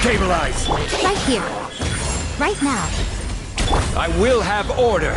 Stabilize! Right here. Right now. I will have order!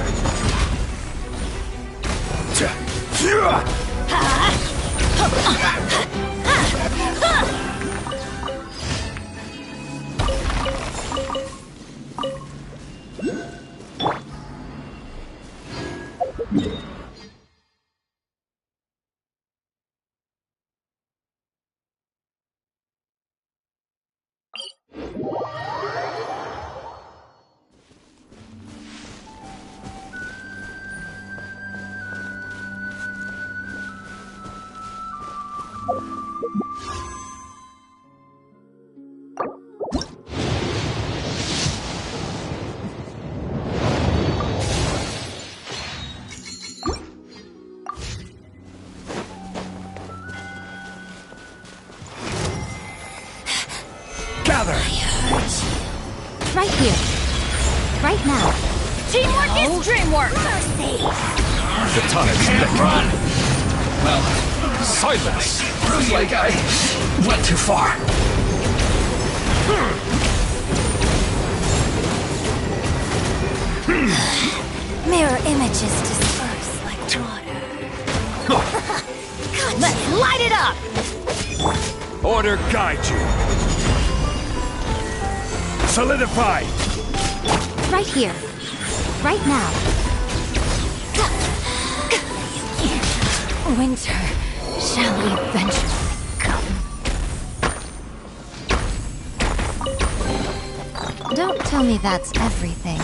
Right here. Right now. Teamwork is dreamwork! Mercy! The tonic can't run! Well, silence! Looks like I went too far. Mirror images disperse like water. Let's light it up! Order guide you! Solidify! Right here. Right now. Winter shall eventually come. Don't tell me that's everything.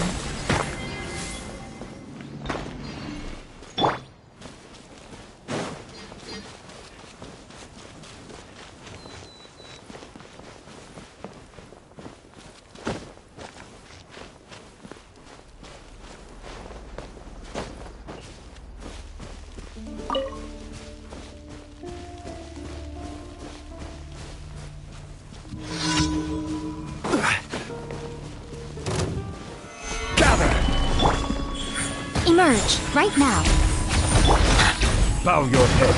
Emerge, right now. Bow your head.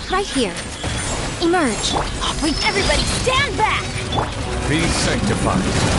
Right here. Emerge. Wait, everybody stand back! Be sanctified.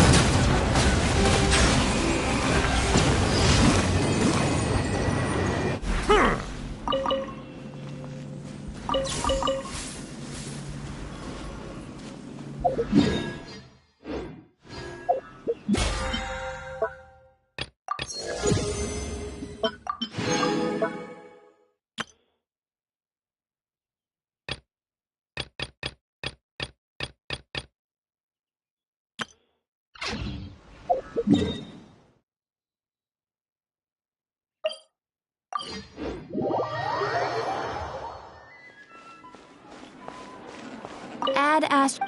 Add Ash.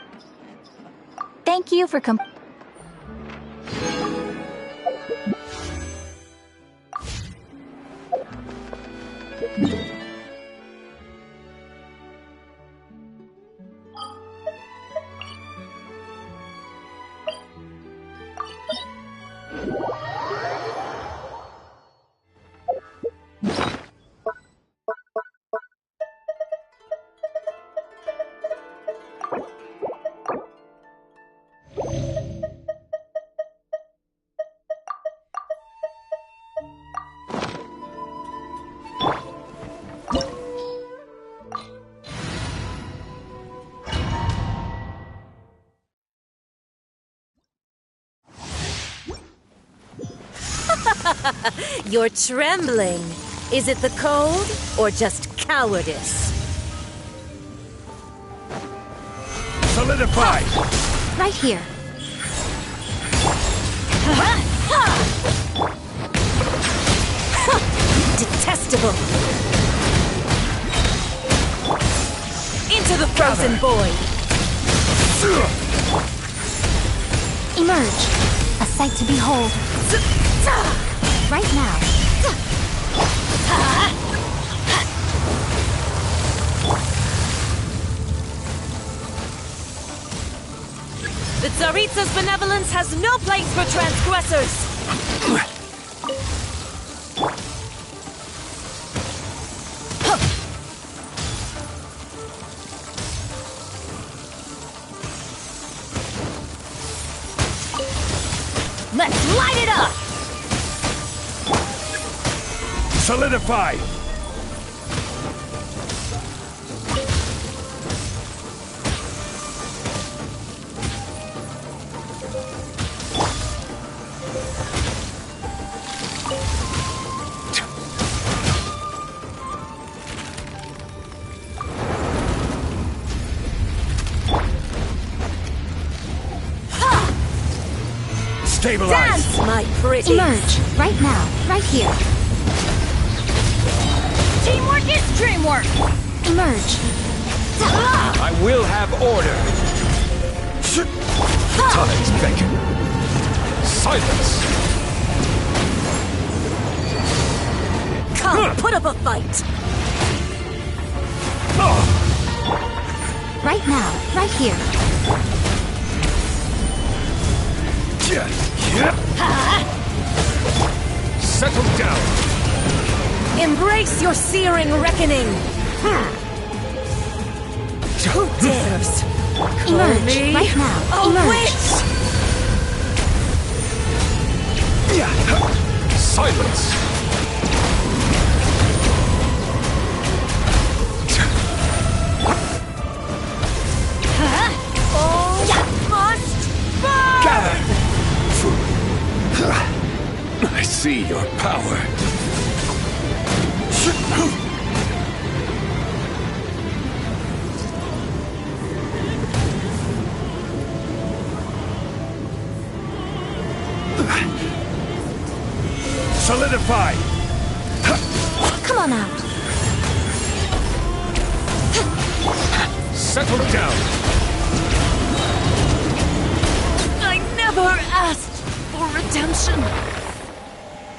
Thank you for You're trembling. Is it the cold or just cowardice? Solidify! Right here. Detestable! Into the frozen void! Emerge. A sight to behold. Right now. The Tsaritsa's benevolence has no place for transgressors! Let's light it up! Solidify! Stabilize! Dance, my pretty! Emerge. Right now. Right here. Teamwork is dreamwork! Emerge. I will have order! Tides beckon! Silence! Come, put up a fight! Right now. Right here. Settle down! Embrace your searing reckoning! Who dares? Call Emerge. me Right now. a Emerge. witch! Silence! All must burn! Gather! I see your power. Solidify! Come on out. Settle down! I never asked for redemption.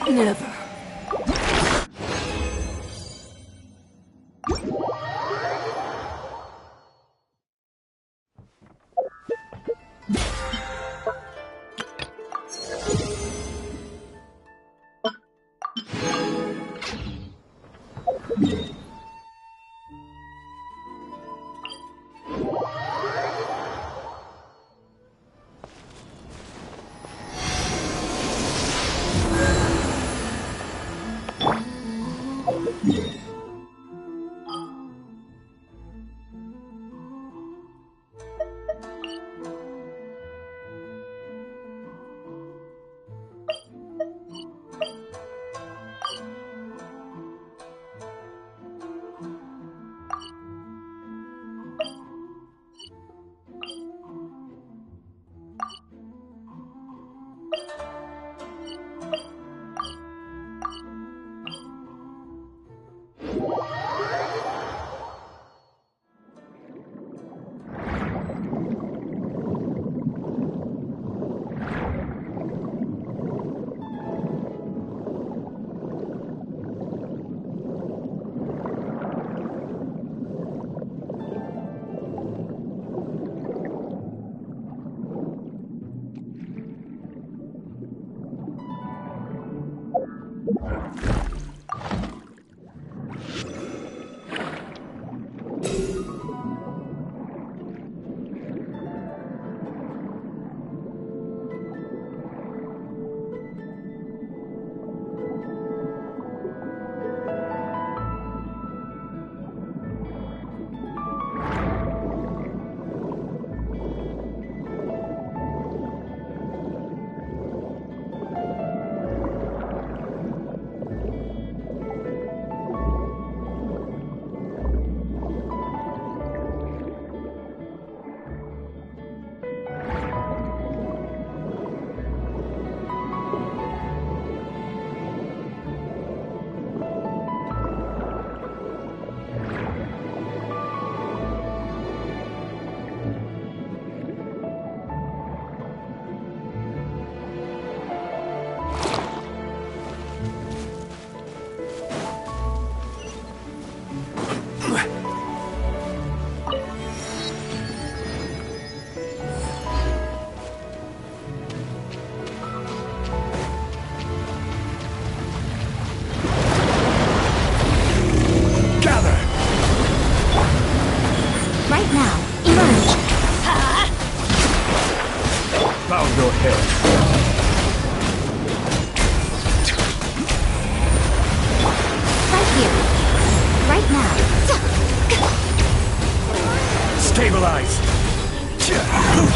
Never. Stabilize! I'm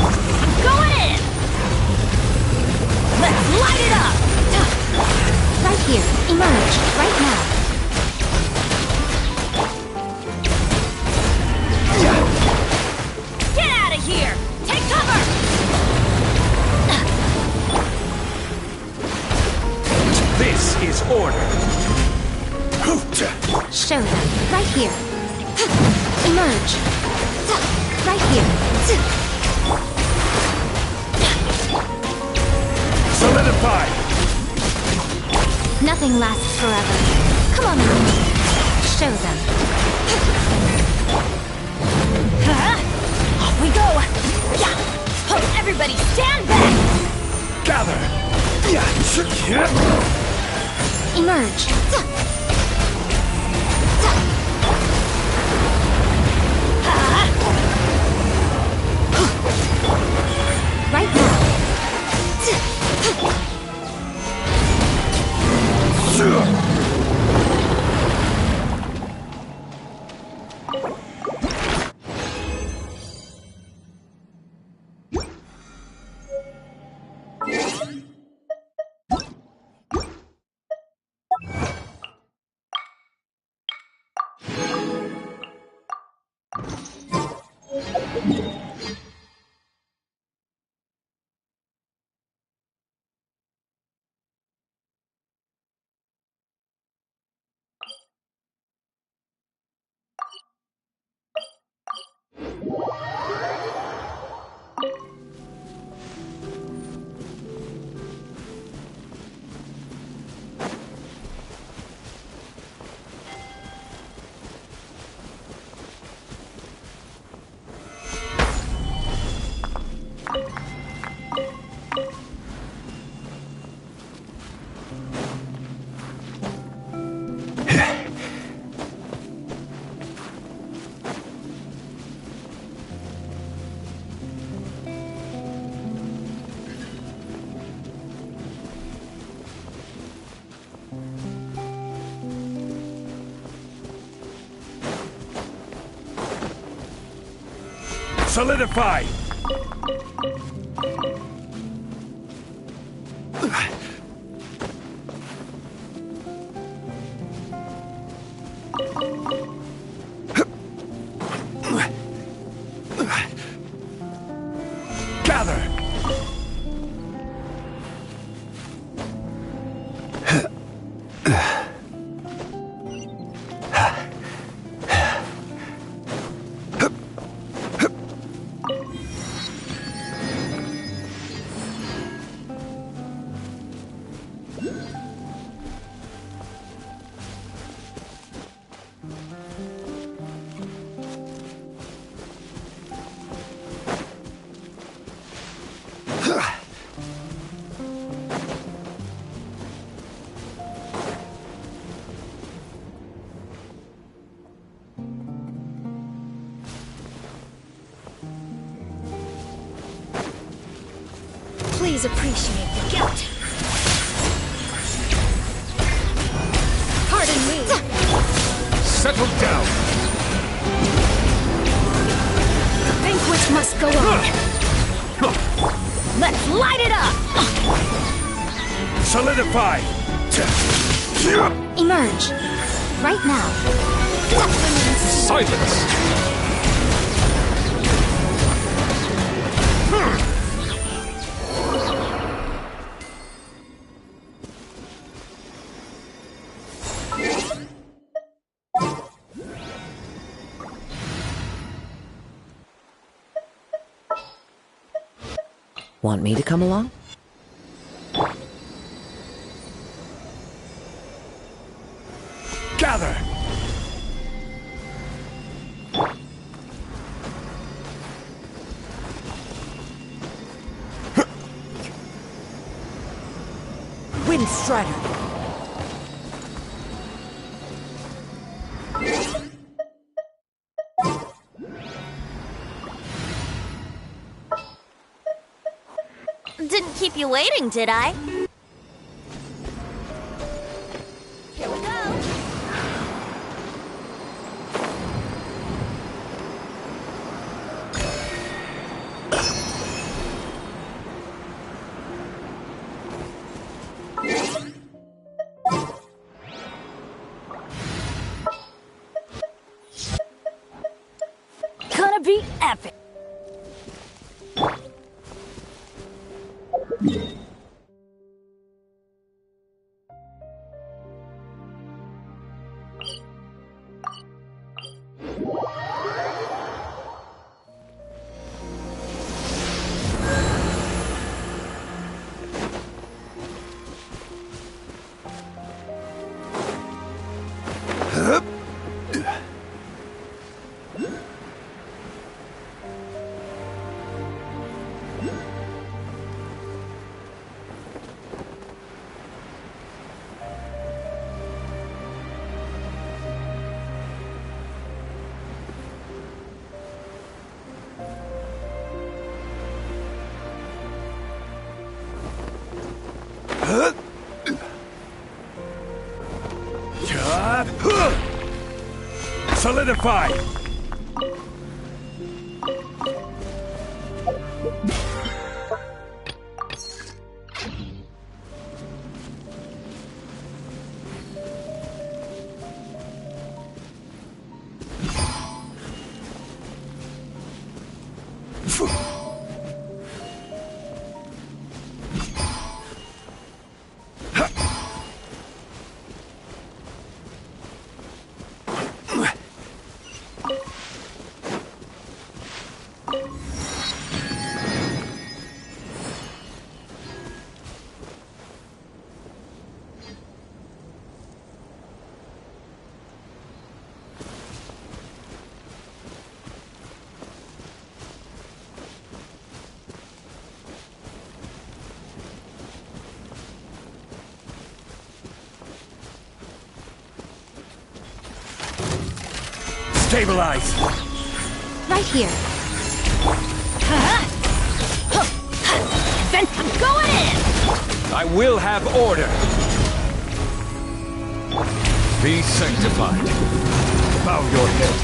going in! Let's light it up! Right here. Emerge. Right now. Get out of here! Take cover! This is order. Show them. Right here. Emerge. Right here. Solidify! Nothing lasts forever. Come on now. Show them. Off we go! Yeah. Oh, everybody stand back! Gather! Emerge. Right now. Solidify! Gather! Please appreciate the gift. Pardon me. Settle down! Vanquish must go on. Let's light it up! Solidify! Emerge. Right now. Silence! Want me to come along? Gather! Wind Strider! Didn't keep you waiting, did I? Here we go! Gonna be epic! Solidify! Stabilize! Right here. Then I'm going in! I will have order! Be sanctified. Bow your head.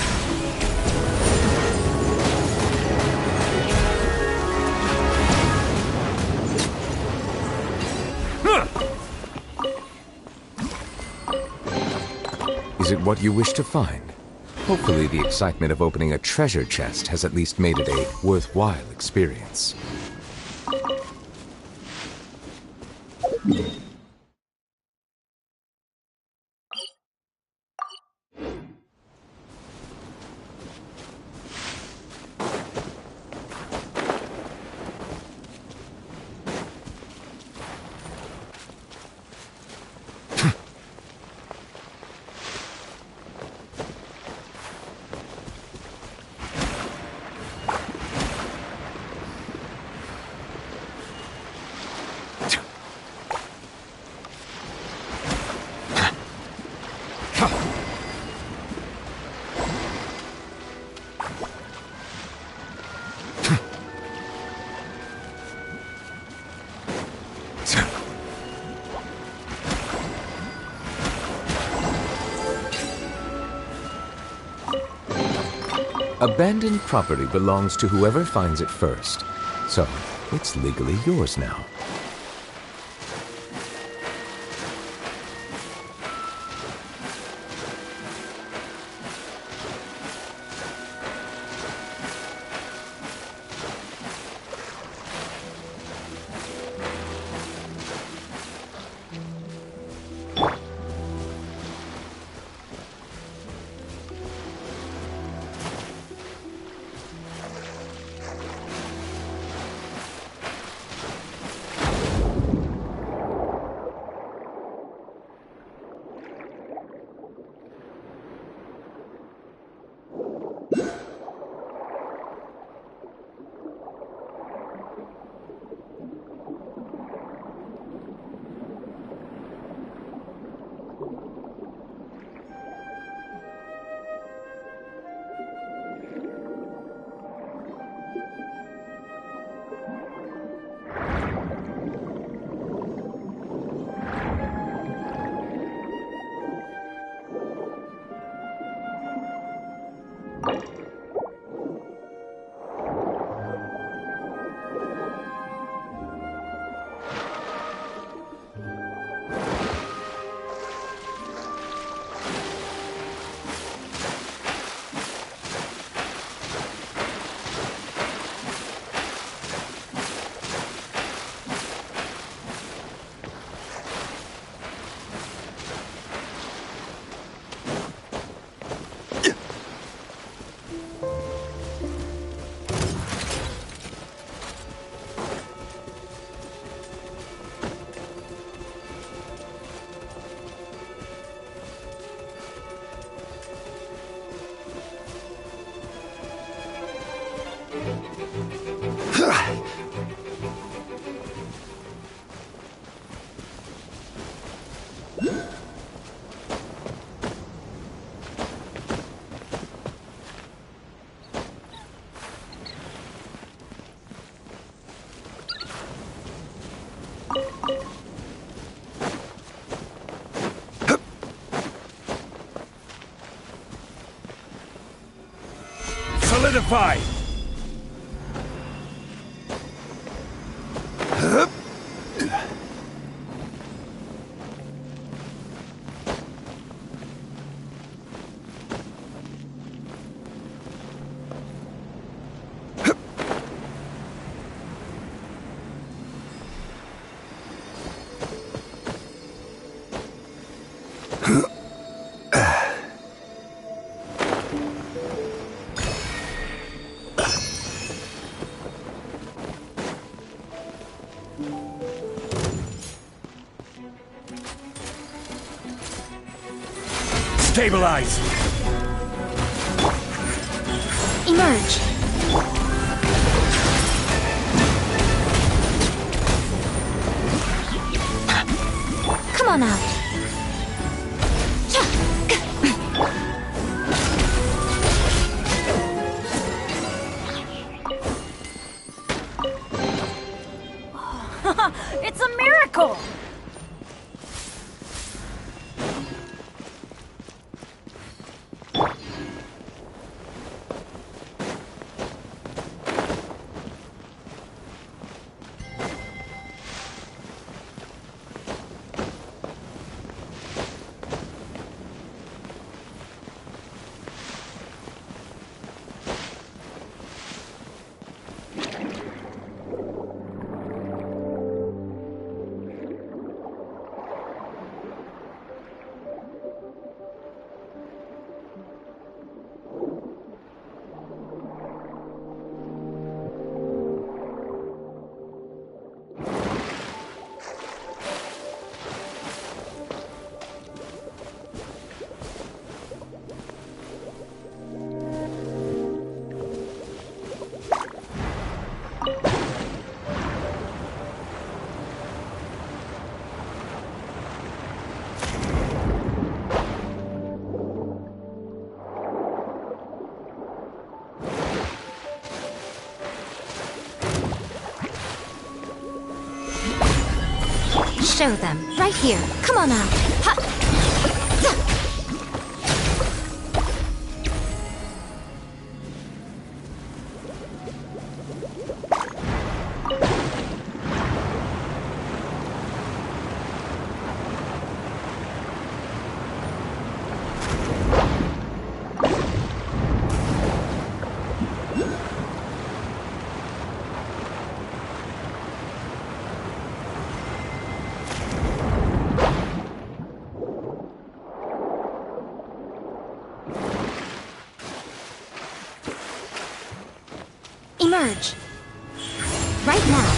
Is it what you wish to find? Hopefully the excitement of opening a treasure chest has at least made it a worthwhile experience. Abandoned property belongs to whoever finds it first, so it's legally yours now. Solidified! Stabilize! Emerge. Come on out. It's a miracle! Show them. Right here. Come on out. Ha! Emerge. Right now.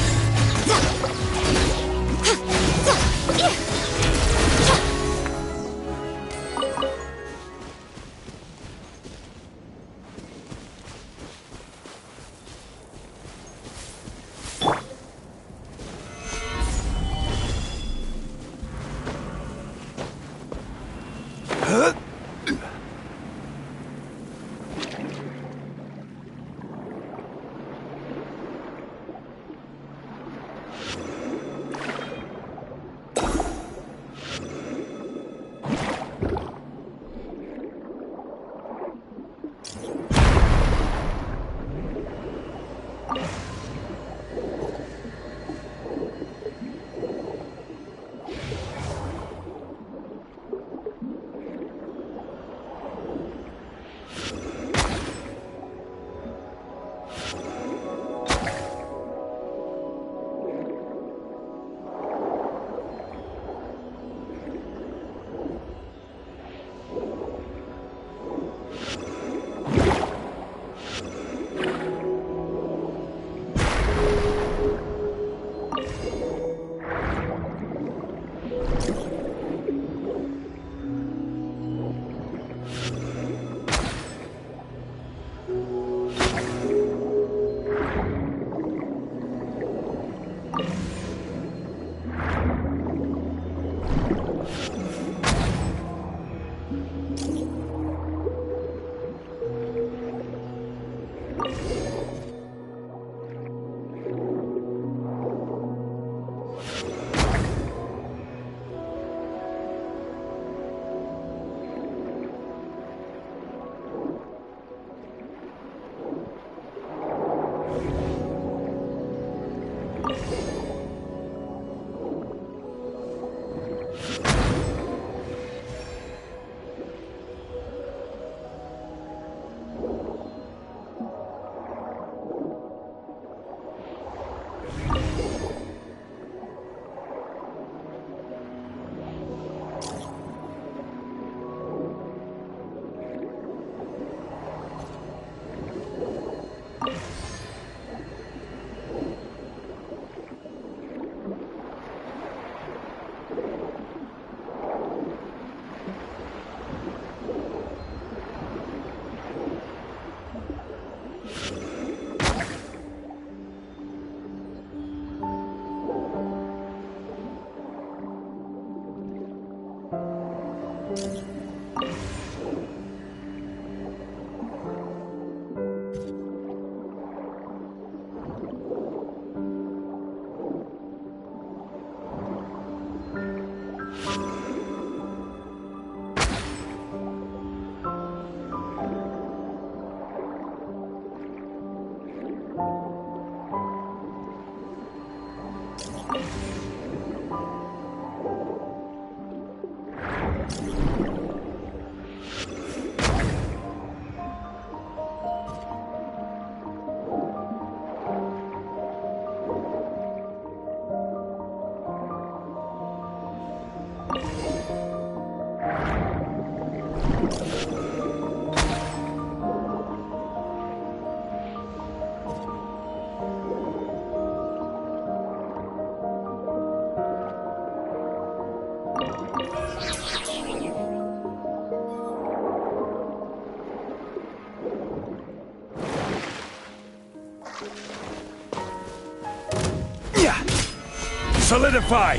Solidify!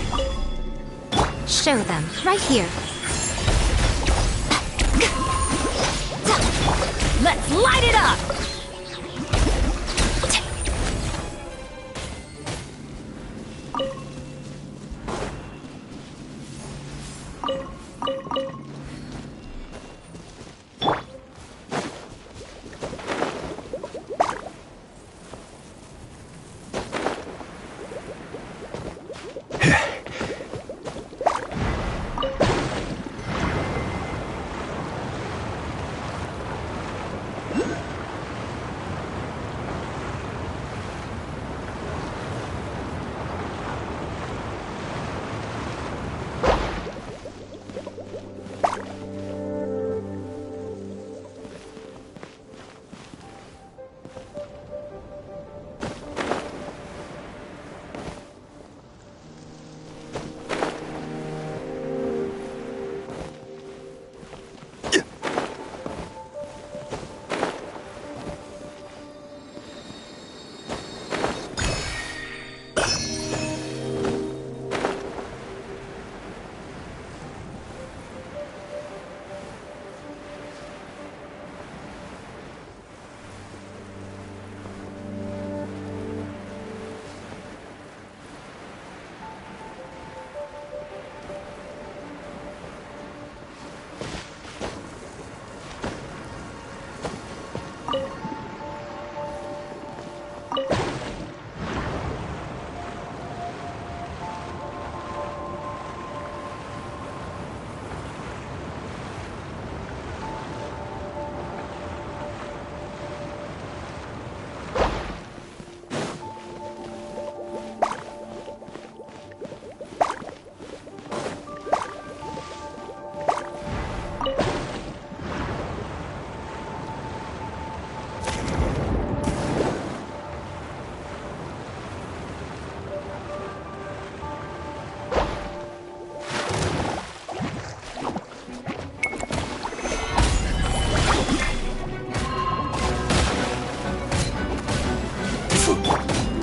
Show them. Right here. Let's light it up!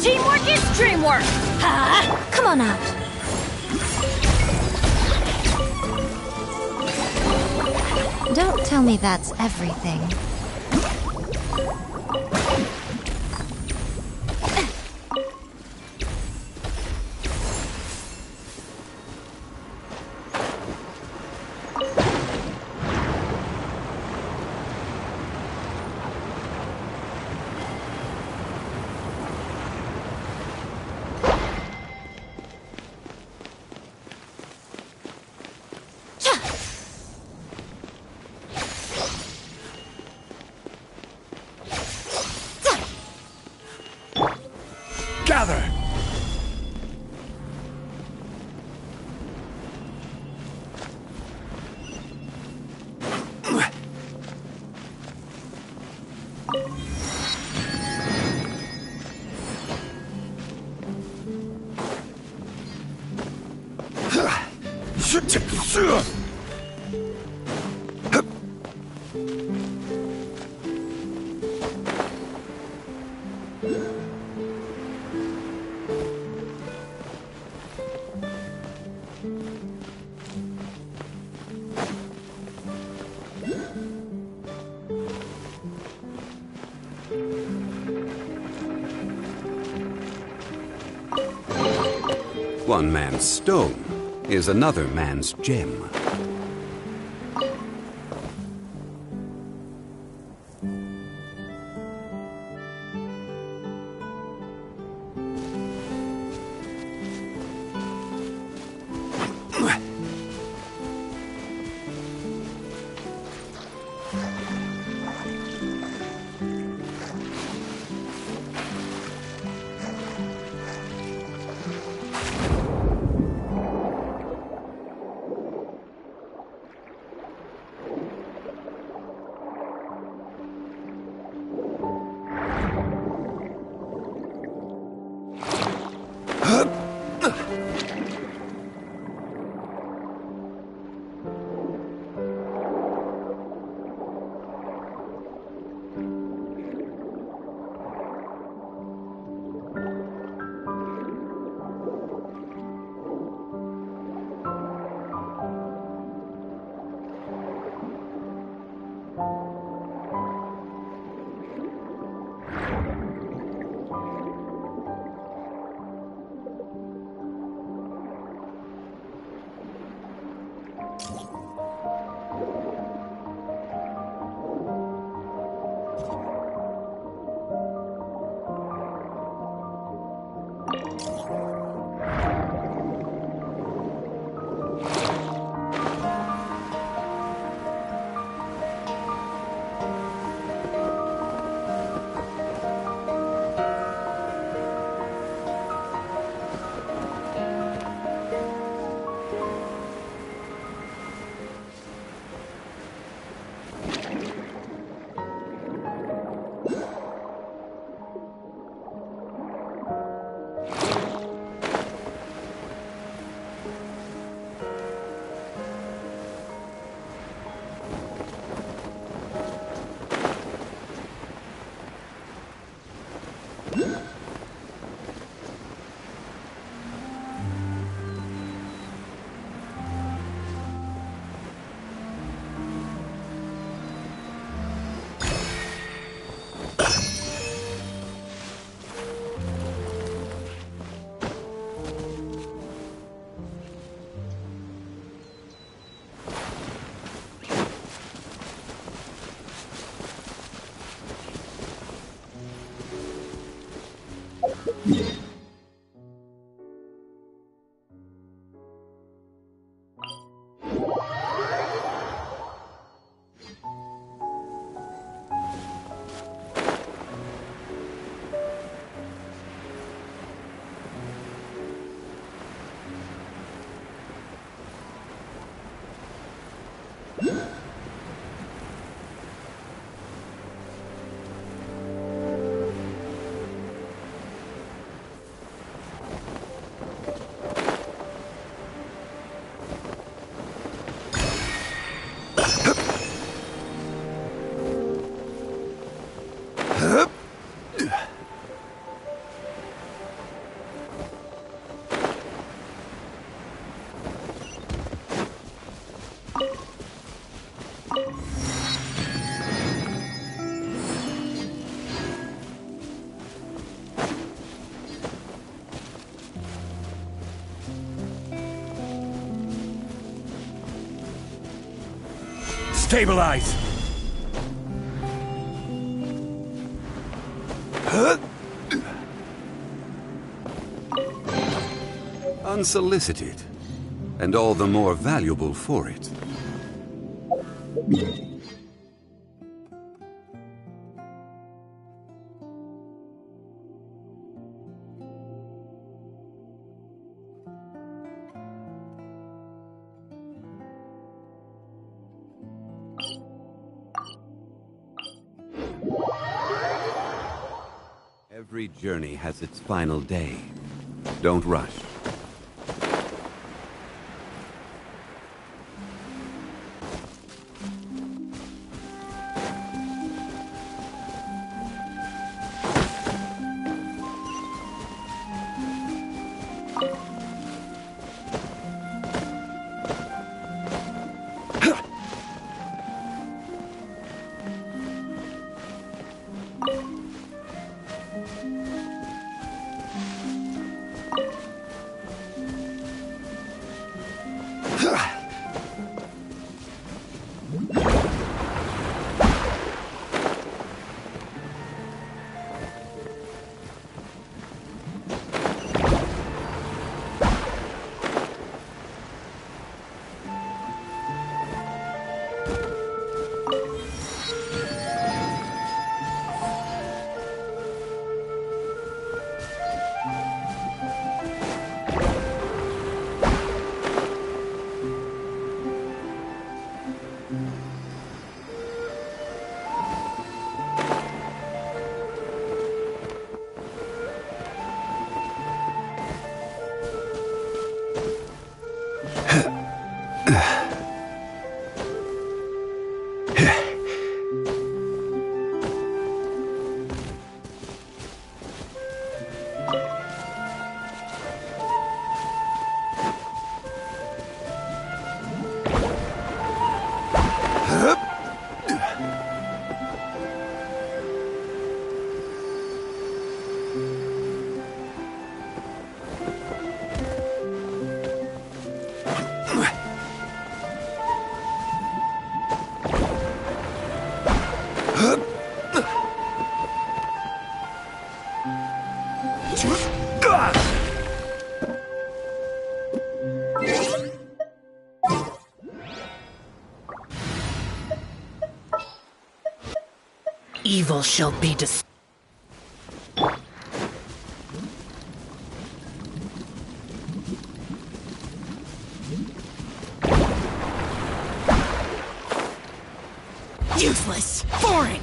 Teamwork is dreamwork! Ha! Come on out. Don't tell me that's everything. Gather! One man's stone is another man's gem. Stabilize! Unsolicited, and all the more valuable for it. Every journey has its final day. Don't rush. evil shall be destroyed. Useless! Foreign!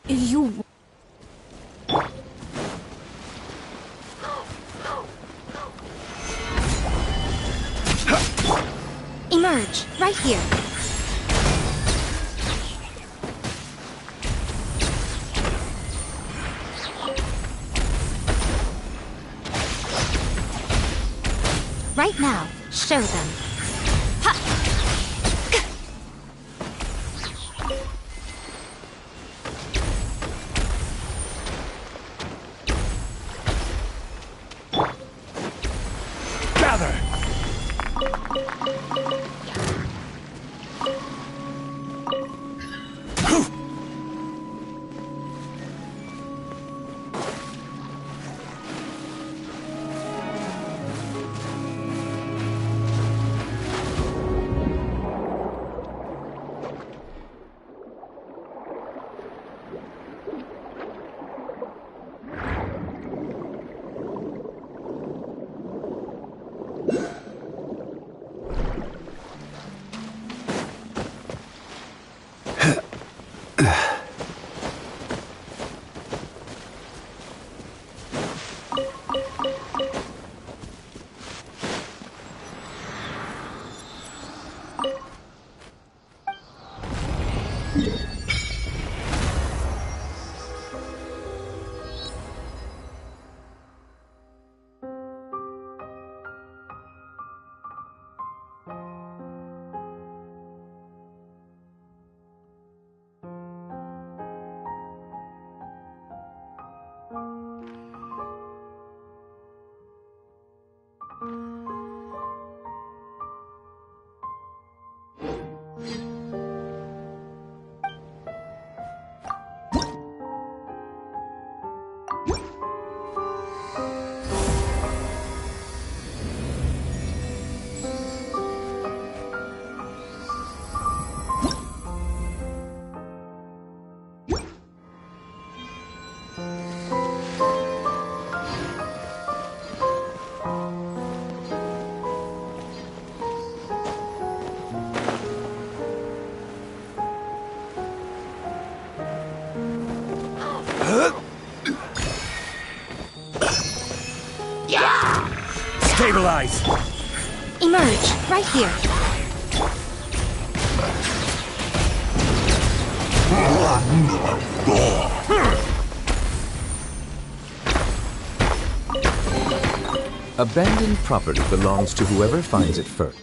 You... Emerge, right here. Right now, show them. Gather! Stabilize! Emerge, right here. Abandoned property belongs to whoever finds it first.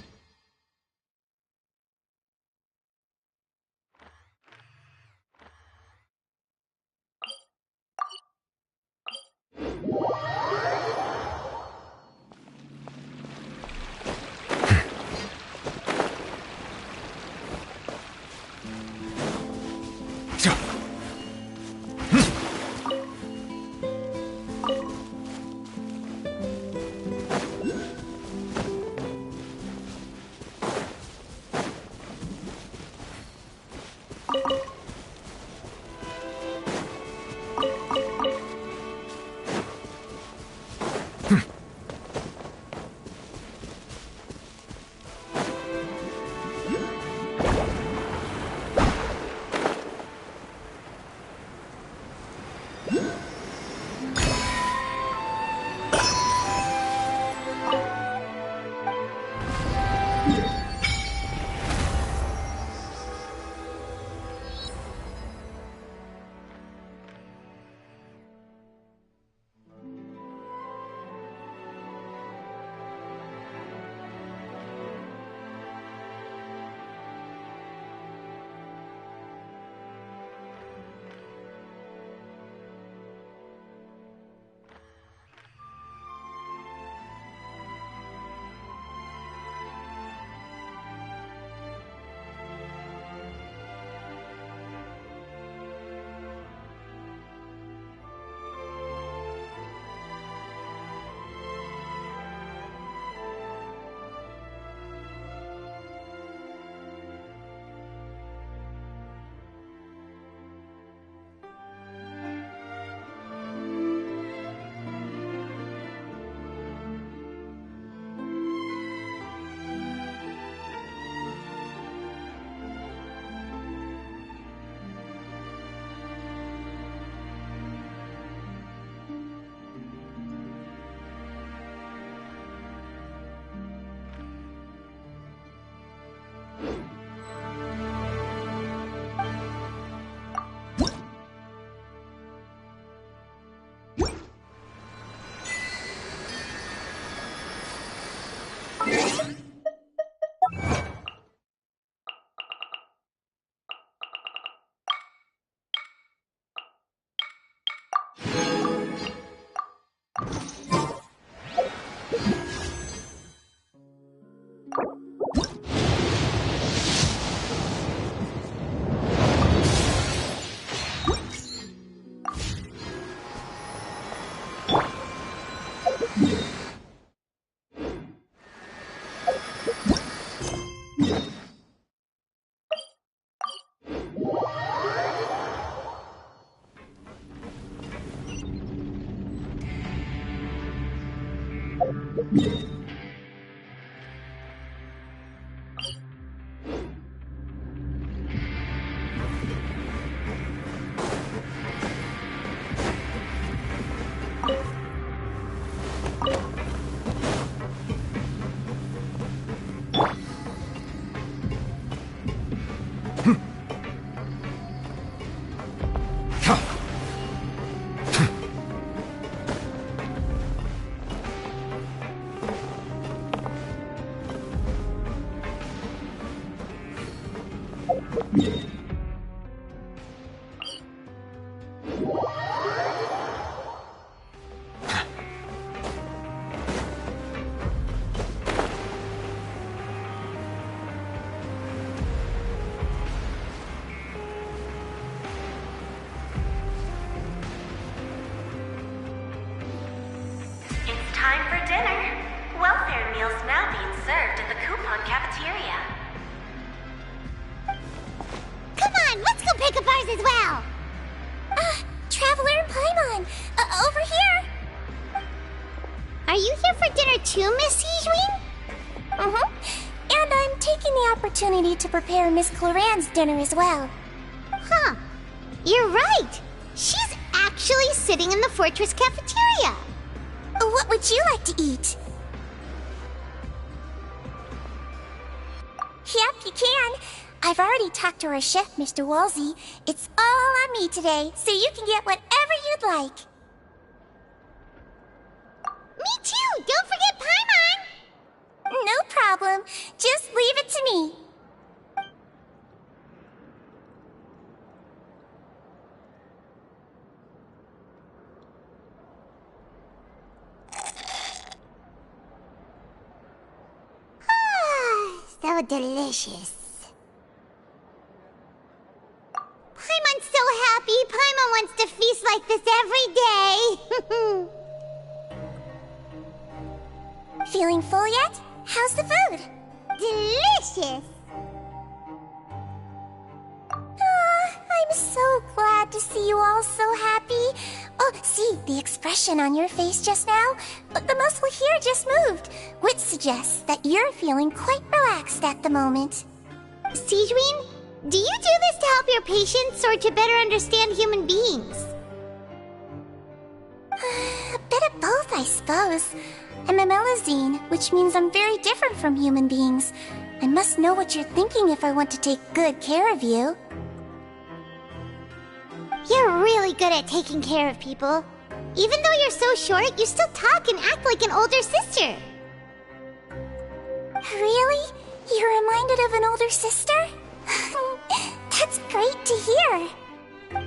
Time for dinner. Welfare meals now being served in the coupon cafeteria. Come on, let's go pick up ours as well. Traveler and Paimon, over here. Are you here for dinner too, Miss Sijwin? And I'm taking the opportunity to prepare Miss Cloran's dinner as well. Huh. You're right. She's actually sitting in the fortress cafeteria. What would you like to eat? Yep, you can. I've already talked to our chef, Mr. Wolsey. It's all on me today, so you can get whatever you'd like. Me too! Don't forget Paimon! No problem. Just leave it to me. So delicious. Paimon's so happy. Paimon wants to feast like this every day. Feeling full yet? How's the food? Delicious. I'm so glad to see you all so happy. Oh, see, the expression on your face just now? The muscle here just moved, which suggests that you're feeling quite relaxed at the moment. Sijwin, do you do this to help your patients or to better understand human beings? A bit of both, I suppose. I'm a Melazine, which means I'm very different from human beings. I must know what you're thinking if I want to take good care of you. You're really good at taking care of people. Even though you're so short, you still talk and act like an older sister. Really? You're reminded of an older sister? That's great to hear.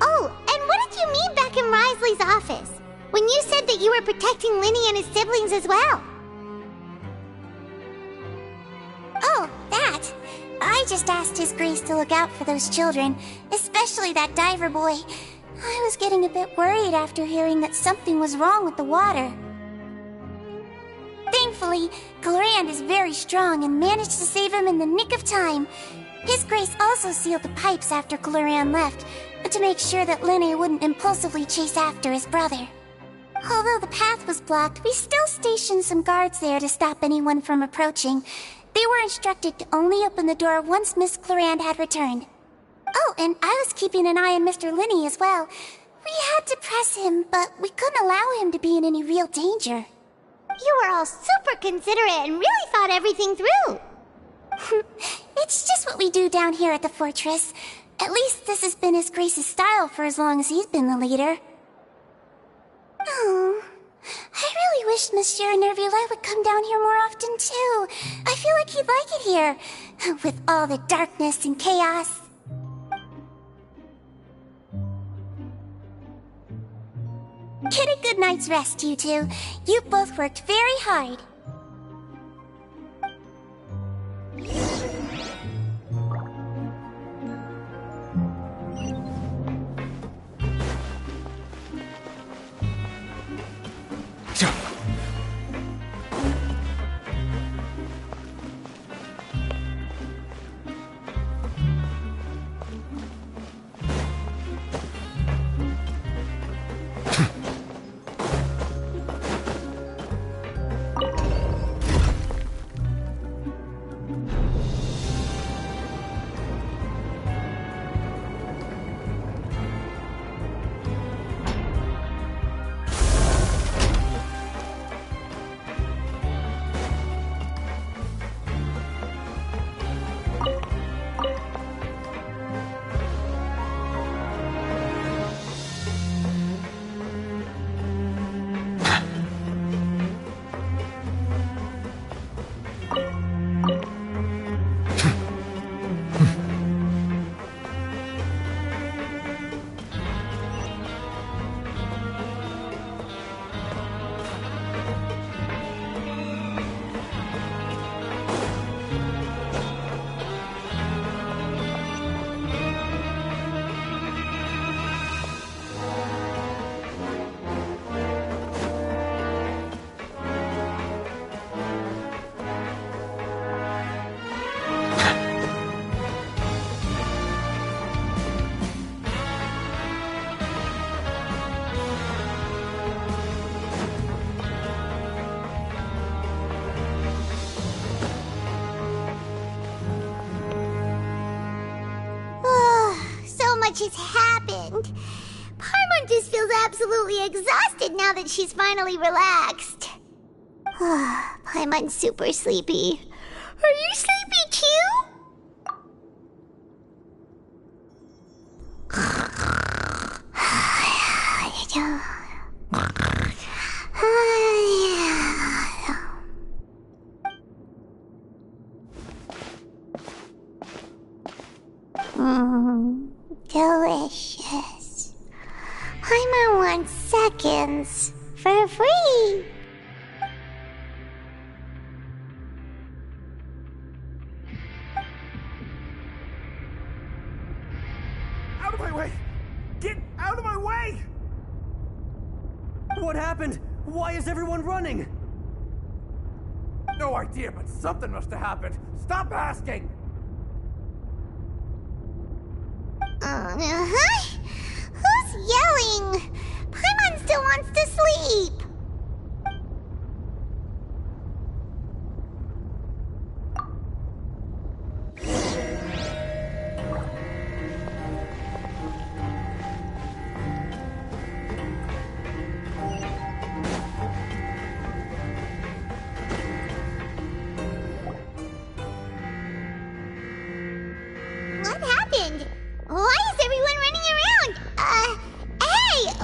Oh, and what did you mean back in Risley's office? When you said that you were protecting Linny and his siblings as well? Oh, that. I just asked His Grace to look out for those children, especially that diver boy. I was getting a bit worried after hearing that something was wrong with the water. Thankfully, Glorand is very strong and managed to save him in the nick of time. His Grace also sealed the pipes after Glorand left, to make sure that Linny wouldn't impulsively chase after his brother. Although the path was blocked, we still stationed some guards there to stop anyone from approaching. They were instructed to only open the door once Miss Glorand had returned. Oh, and I was keeping an eye on Mr. Linny as well. We had to press him, but we couldn't allow him to be in any real danger. You were all super considerate and really thought everything through. It's just what we do down here at the fortress. At least this has been His Grace's style for as long as he's been the leader. Oh, I really wish Monsieur Nervula would come down here more often too. I feel like he'd like it here, with all the darkness and chaos. Get a good night's rest, you two. You both worked very hard. much has happened. Paimon just feels absolutely exhausted now that she's finally relaxed. Paimon's super sleepy. Are you sleepy too? Delicious. Paimon wants seconds for free. Out of my way! Get out of my way! What happened? Why is everyone running? No idea, but something must have happened. Stop asking! Who's yelling? Paimon still wants to sleep. What happened? Why is everyone running around? Hey!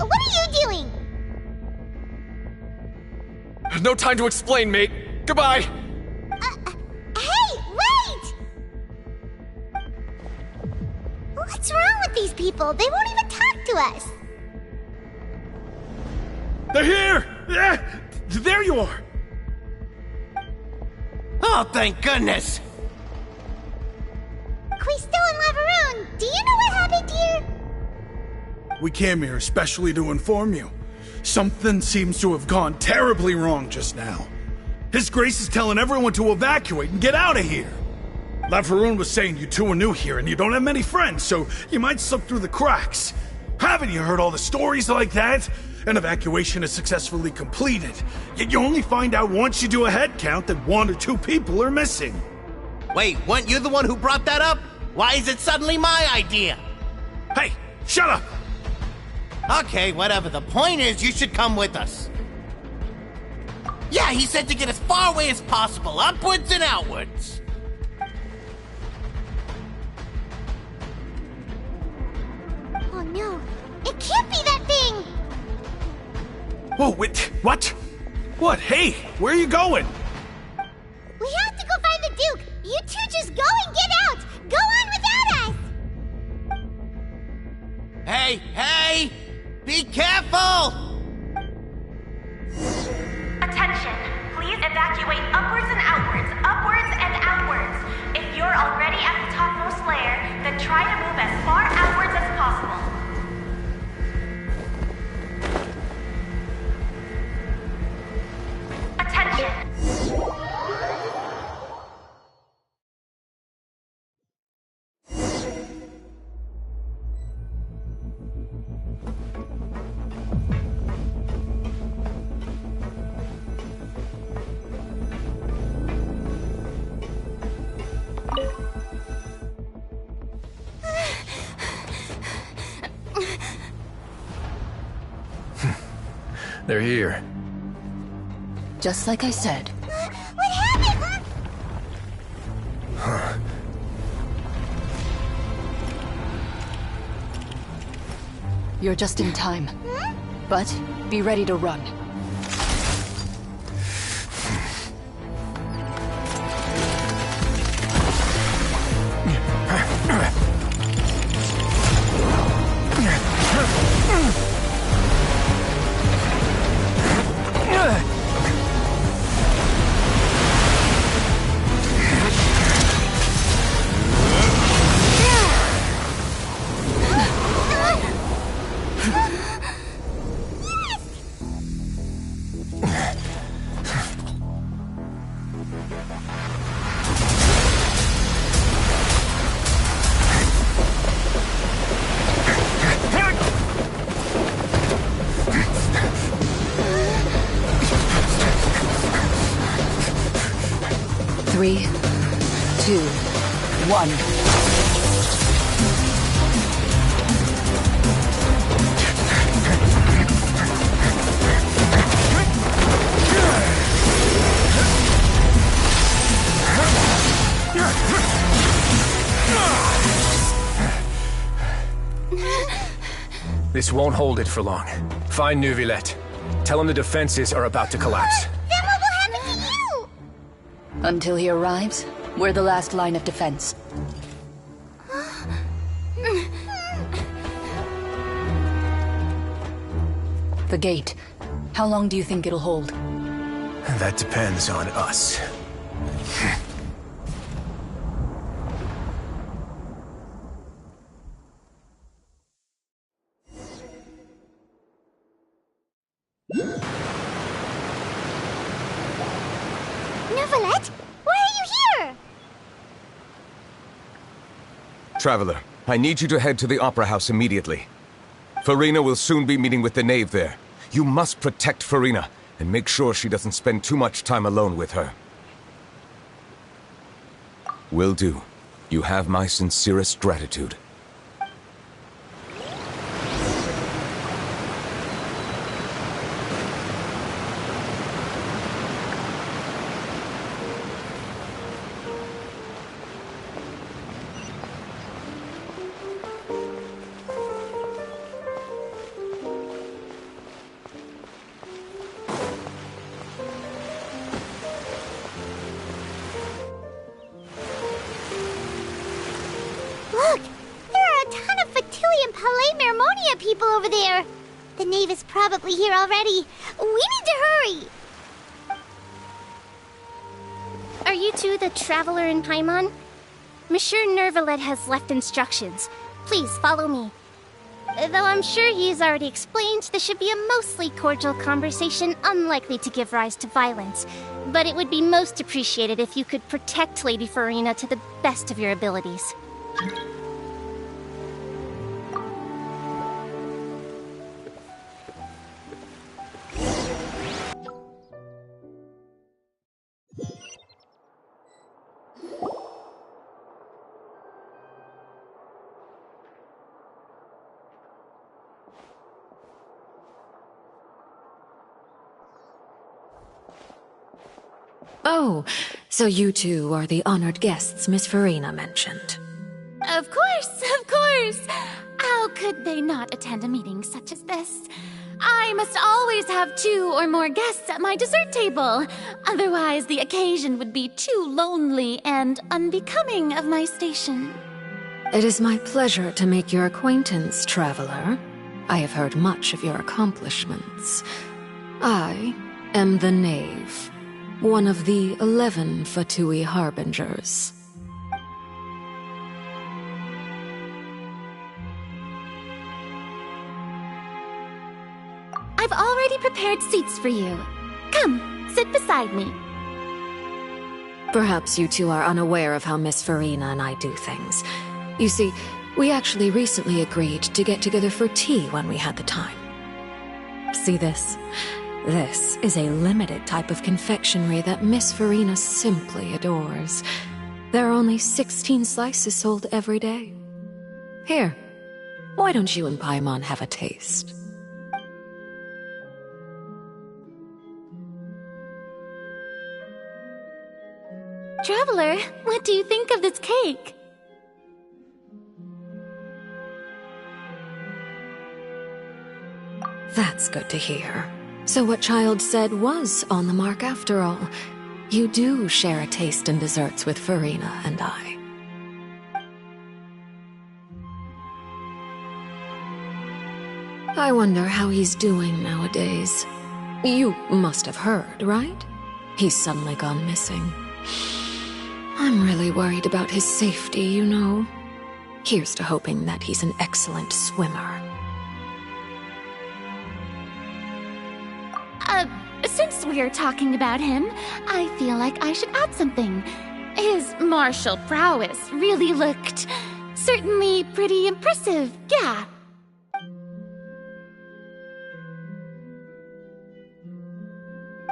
What are you doing? No time to explain, mate. Goodbye. Hey! Wait! What's wrong with these people? They won't even talk to us. They're here! Yeah! There you are! Oh, thank goodness! We still in Lavaroon. Do you know what happened here? We came here especially to inform you. Something seems to have gone terribly wrong just now. His Grace is telling everyone to evacuate and get out of here. Lavaroon was saying you two are new here and you don't have many friends, so you might slip through the cracks. Haven't you heard all the stories like that? An evacuation is successfully completed, yet you only find out once you do a head count that 1 or 2 people are missing. Wait, weren't you the one who brought that up? Why is it suddenly my idea? Hey, shut up! Okay, whatever. The point is, you should come with us. Yeah, he said to get as far away as possible, upwards and outwards. Oh no, it can't be that thing! Whoa, wait, what? What? Hey, where are you going? We have to go find the Duke! You two just go and get out! Go on without us! Hey, hey! Be careful! Attention! Please evacuate upwards and outwards, upwards and outwards. If you're already at the topmost layer, then try to move as far outwards as possible. Attention! They're here. Just like I said. What happened? You're just in time. But be ready to run. Three, 2, 1. This won't hold it for long. Find Neuvillette. Tell him the defenses are about to collapse. Then what will happen to you? Until he arrives, we're the last line of defense. The gate. How long do you think it'll hold? That depends on us. Neuvillette? Why are you here? Traveler, I need you to head to the Opera House immediately. Farina will soon be meeting with the knave there. You must protect Farina, and make sure she doesn't spend too much time alone with her. Will do. You have my sincerest gratitude. Look! There are a ton of Fatui and Palais Mermonia people over there! The knave is probably here already. We need to hurry! Are you two the traveler in Paimon? Monsieur Neuvillette has left instructions. Please follow me. Though I'm sure he's already explained, this should be a mostly cordial conversation, unlikely to give rise to violence. But it would be most appreciated if you could protect Lady Farina to the best of your abilities. Oh, so you two are the honored guests Miss Farina mentioned. Of course, of course! How could they not attend a meeting such as this? I must always have 2 or more guests at my dessert table. Otherwise, the occasion would be too lonely and unbecoming of my station. It is my pleasure to make your acquaintance, traveler. I have heard much of your accomplishments. I am the knave, one of the 11 Fatui harbingers. I've already prepared seats for you. Come, sit beside me. Perhaps you two are unaware of how Miss Farina and I do things. You see, we actually recently agreed to get together for tea when we had the time. See this? This is a limited type of confectionery that Miss Farina simply adores. There are only 16 slices sold every day. Here, why don't you and Paimon have a taste? Traveler, what do you think of this cake? That's good to hear. So what Child said was on the mark after all. You do share a taste in desserts with Farina and I. I wonder how he's doing nowadays. You must have heard, right? He's suddenly gone missing. I'm really worried about his safety, you know. Here's to hoping that he's an excellent swimmer. Since we're talking about him, I feel like I should add something. His martial prowess really looked certainly pretty impressive, yeah.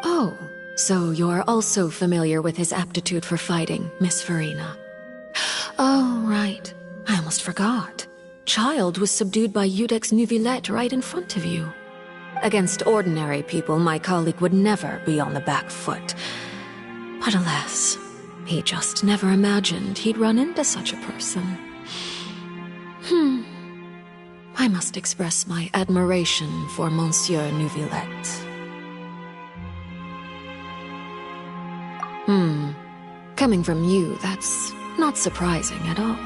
Oh, so you're also familiar with his aptitude for fighting, Miss Farina. Oh, right. I almost forgot. Child was subdued by Iudex Neuvillette right in front of you. Against ordinary people, my colleague would never be on the back foot. But alas, He just never imagined he'd run into such a person. I must express my admiration for Monsieur Neuvillette. Coming from you, that's not surprising at all.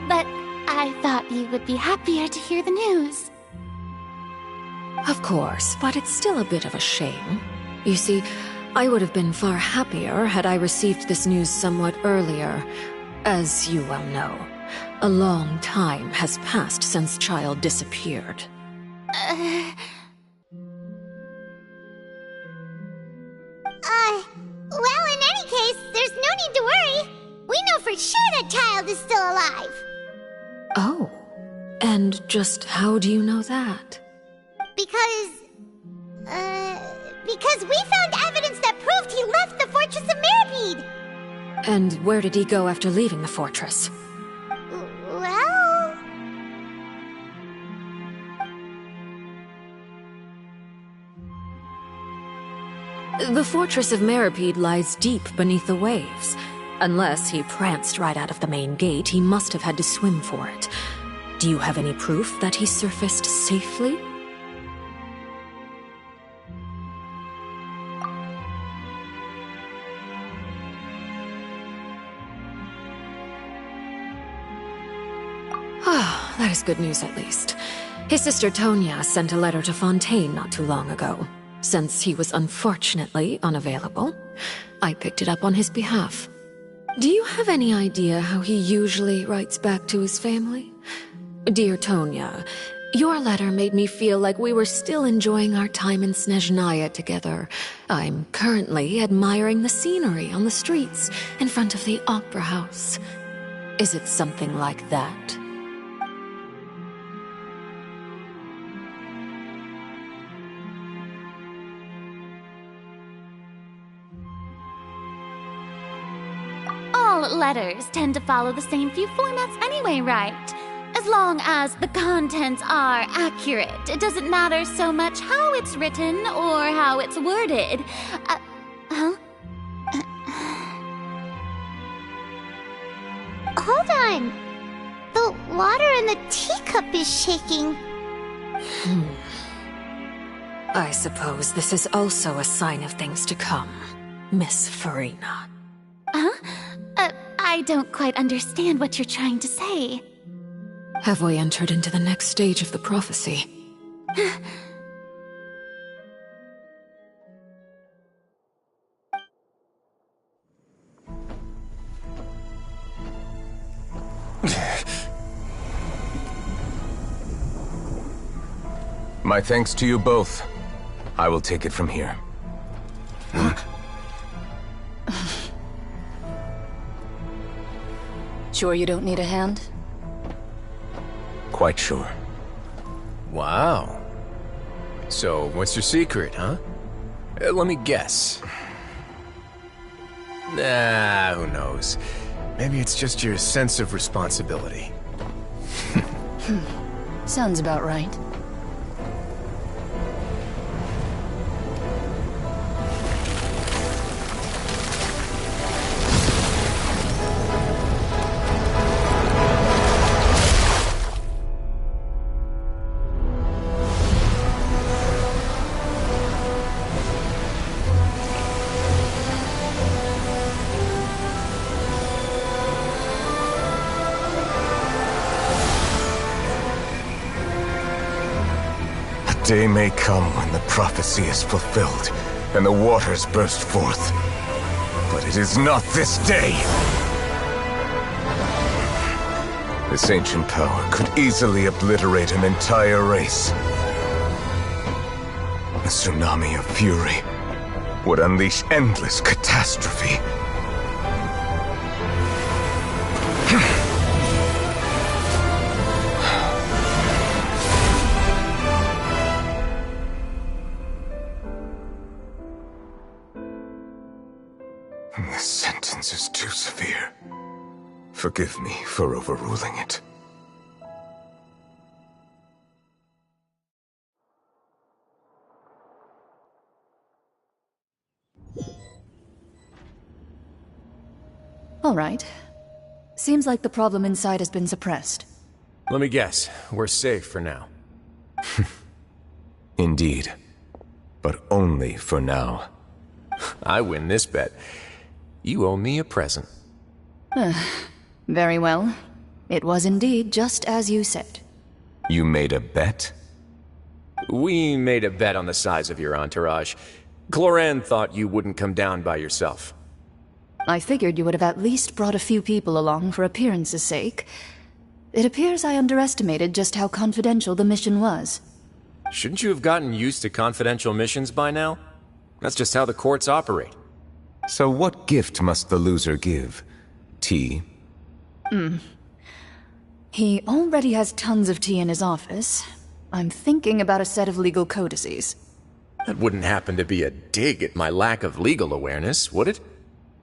But I thought you would be happier to hear the news. Of course, but it's still a bit of a shame. You see, I would have been far happier had I received this news somewhat earlier. As you well know, a long time has passed since Child disappeared. Well, in any case, there's no need to worry. We know for sure that Child is still alive. Oh, and just how do you know that? Because we found evidence that proved he left the Fortress of Mirapede. And where did he go after leaving the fortress? Well... The Fortress of Mirapede lies deep beneath the waves. Unless he pranced right out of the main gate, he must have had to swim for it. Do you have any proof that he surfaced safely? Ah, that is good news at least. His sister Tonya sent a letter to Fontaine not too long ago. Since he was unfortunately unavailable, I picked it up on his behalf. Do you have any idea how he usually writes back to his family? Dear Tonya, your letter made me feel like we were still enjoying our time in Snezhnaya together. I'm currently admiring the scenery on the streets in front of the opera house. Is it something like that? All letters tend to follow the same few formats anyway, right? As long as the contents are accurate, it doesn't matter so much how it's written or how it's worded. Hold on. The water in the teacup is shaking. I suppose this is also a sign of things to come, Miss Farina. I don't quite understand what you're trying to say. Have we entered into the next stage of the prophecy? My thanks to you both. I will take it from here. Sure you don't need a hand? Quite sure. Wow. So, what's your secret, huh? Let me guess. Nah, who knows? Maybe it's just your sense of responsibility. Sounds about right. Day may come when the prophecy is fulfilled, and the waters burst forth. But it is not this day! This ancient power could easily obliterate an entire race. A tsunami of fury would unleash endless catastrophe. This sentence is too severe. Forgive me for overruling it. All right. Seems like the problem inside has been suppressed. Let me guess, we're safe for now. Indeed. But only for now. I win this bet. You owe me a present. Very well. It was indeed just as you said. You made a bet? We made a bet on the size of your entourage. Cloran thought you wouldn't come down by yourself. I figured you would have at least brought a few people along for appearance's sake. It appears I underestimated just how confidential the mission was. Shouldn't you have gotten used to confidential missions by now? That's just how the courts operate. So what gift must the loser give? Tea? He already has tons of tea in his office. I'm thinking about a set of legal codices. That wouldn't happen to be a dig at my lack of legal awareness, would it?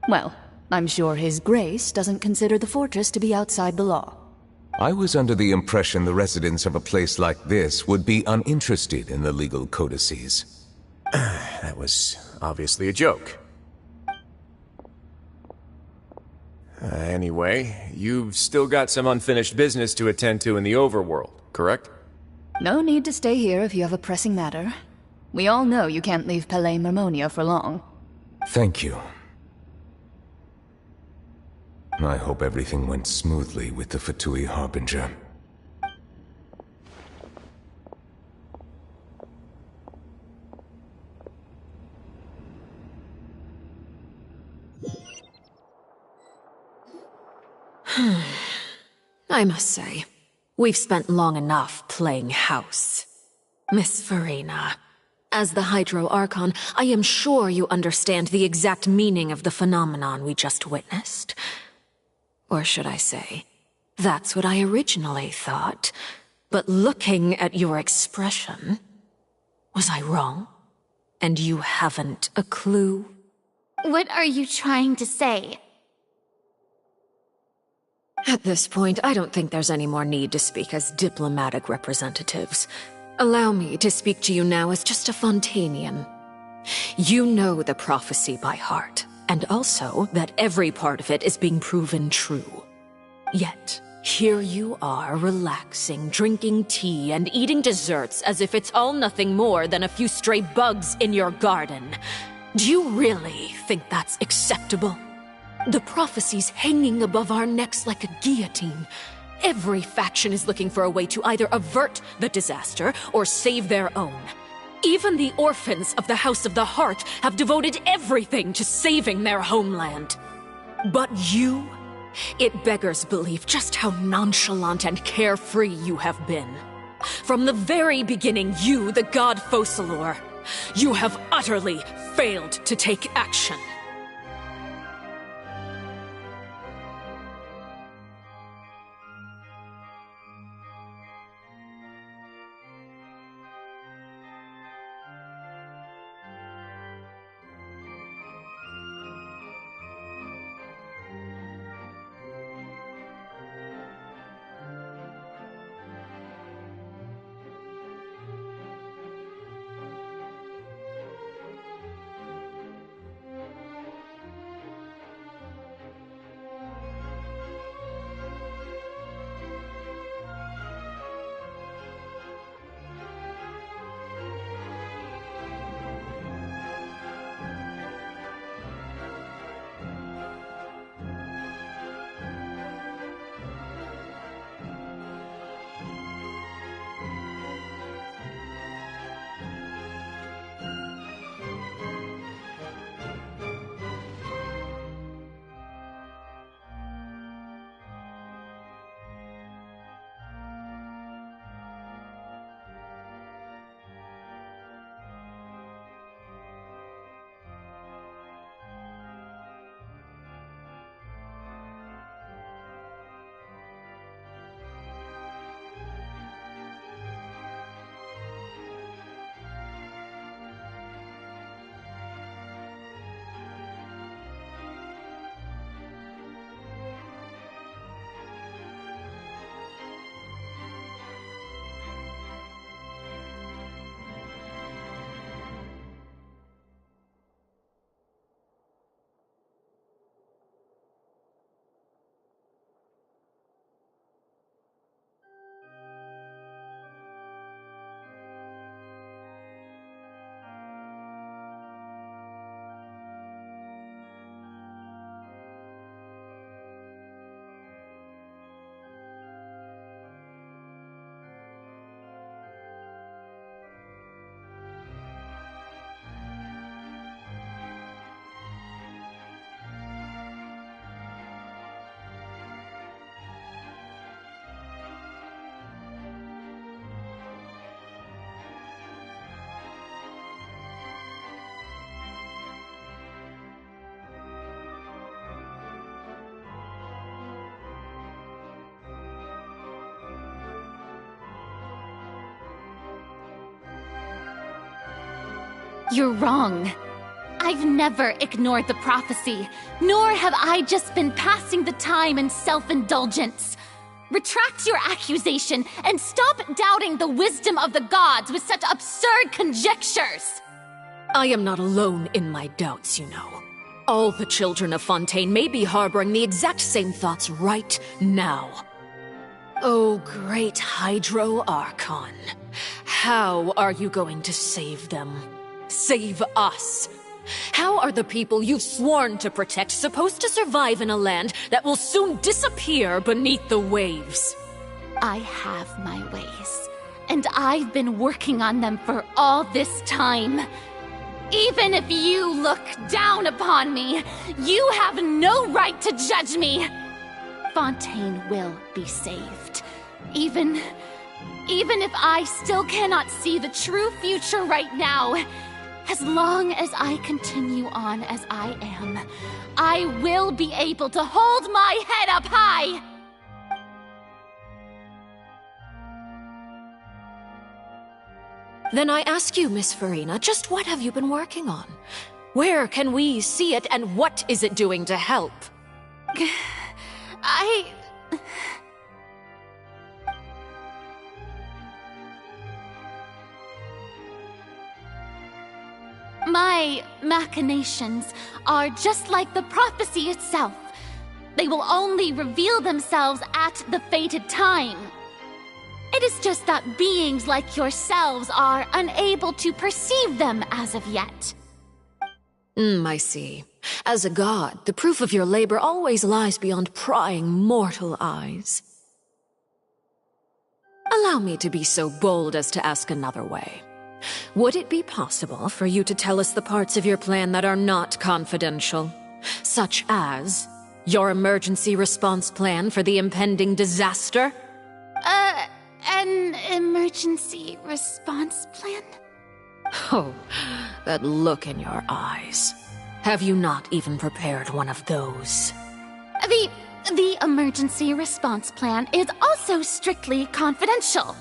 Well, I'm sure His Grace doesn't consider the fortress to be outside the law. I was under the impression the residents of a place like this would be uninterested in the legal codices. That was obviously a joke. Anyway, you've still got some unfinished business to attend to in the overworld, correct? No need to stay here if you have a pressing matter. We all know you can't leave Ps5 for long. Thank you. I hope everything went smoothly with the Fatui Harbinger. I must say, we've spent long enough playing house. Miss Farina, as the Hydro Archon, I am sure you understand the exact meaning of the phenomenon we just witnessed. Or should I say, that's what I originally thought. But looking at your expression, was I wrong? And you haven't a clue? What are you trying to say? At this point, I don't think there's any more need to speak as diplomatic representatives. Allow me to speak to you now as just a Fontanian. You know the prophecy by heart, and also that every part of it is being proven true. Yet, here you are relaxing, drinking tea, and eating desserts as if it's all nothing more than a few stray bugs in your garden. Do you really think that's acceptable? The prophecy's hanging above our necks like a guillotine. Every faction is looking for a way to either avert the disaster or save their own. Even the orphans of the House of the Heart have devoted everything to saving their homeland. But you? It beggars belief just how nonchalant and carefree you have been. From the very beginning, you, the god Focalor, you have utterly failed to take action. You're wrong. I've never ignored the prophecy, nor have I just been passing the time in self-indulgence. Retract your accusation and stop doubting the wisdom of the gods with such absurd conjectures! I am not alone in my doubts, you know. All the children of Fontaine may be harboring the exact same thoughts right now. Oh, great Hydro Archon. How are you going to save them? Save us? How are the people you've sworn to protect supposed to survive in a land that will soon disappear beneath the waves? I have my ways, and I've been working on them for all this time. Even if you look down upon me, you have no right to judge me. Fontaine will be saved. Even if I still cannot see the true future right now, as long as I continue on as I am, I will be able to hold my head up high! Then I ask you, Miss Farina, just what have you been working on? Where can we see it, and what is it doing to help? My machinations are just like the prophecy itself. They will only reveal themselves at the fated time. It is just that beings like yourselves are unable to perceive them as of yet. I see. As a god, the proof of your labor always lies beyond prying mortal eyes. Allow me to be so bold as to ask another way. Would it be possible for you to tell us the parts of your plan that are not confidential? Such as your emergency response plan for the impending disaster? An emergency response plan? Oh, that look in your eyes. Have you not even prepared one of those? The emergency response plan is also strictly confidential.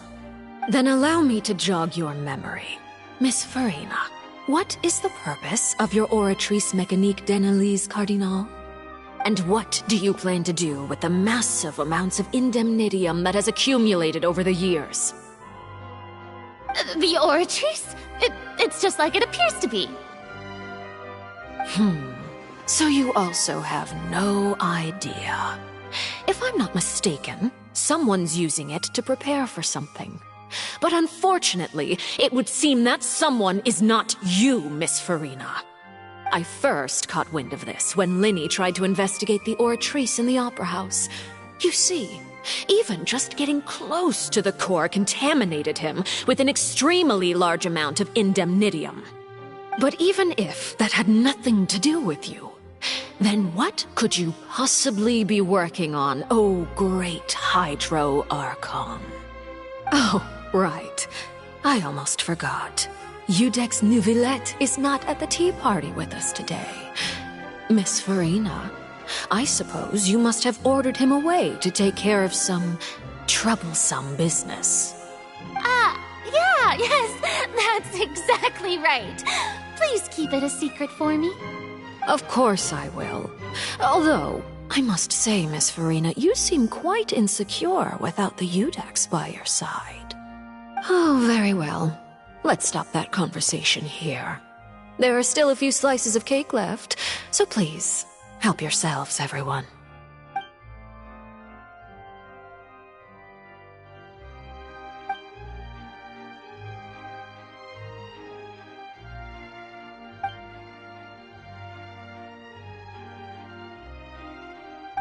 Then allow me to jog your memory. Miss Farina, what is the purpose of your Oratrice Mécanique d'Analyse Cardinal? And what do you plan to do with the massive amounts of indemnitium that has accumulated over the years? The Oratrice? It's just like it appears to be. So you also have no idea. If I'm not mistaken, someone's using it to prepare for something. But unfortunately, it would seem that someone is not you, Miss Farina. I first caught wind of this when Linny tried to investigate the Oratrice in the Opera House. You see, even just getting close to the core contaminated him with an extremely large amount of indemnitium. But even if that had nothing to do with you, then what could you possibly be working on, oh great Hydro Archon? Oh, right. I almost forgot. Udex Neuvillette is not at the tea party with us today. Miss Farina, I suppose you must have ordered him away to take care of some troublesome business. Yes, that's exactly right. Please keep it a secret for me. Of course I will. Although, I must say, Miss Farina, you seem quite insecure without the Udex by your side. Oh, very well. Let's stop that conversation here. There are still a few slices of cake left, so please, help yourselves, everyone.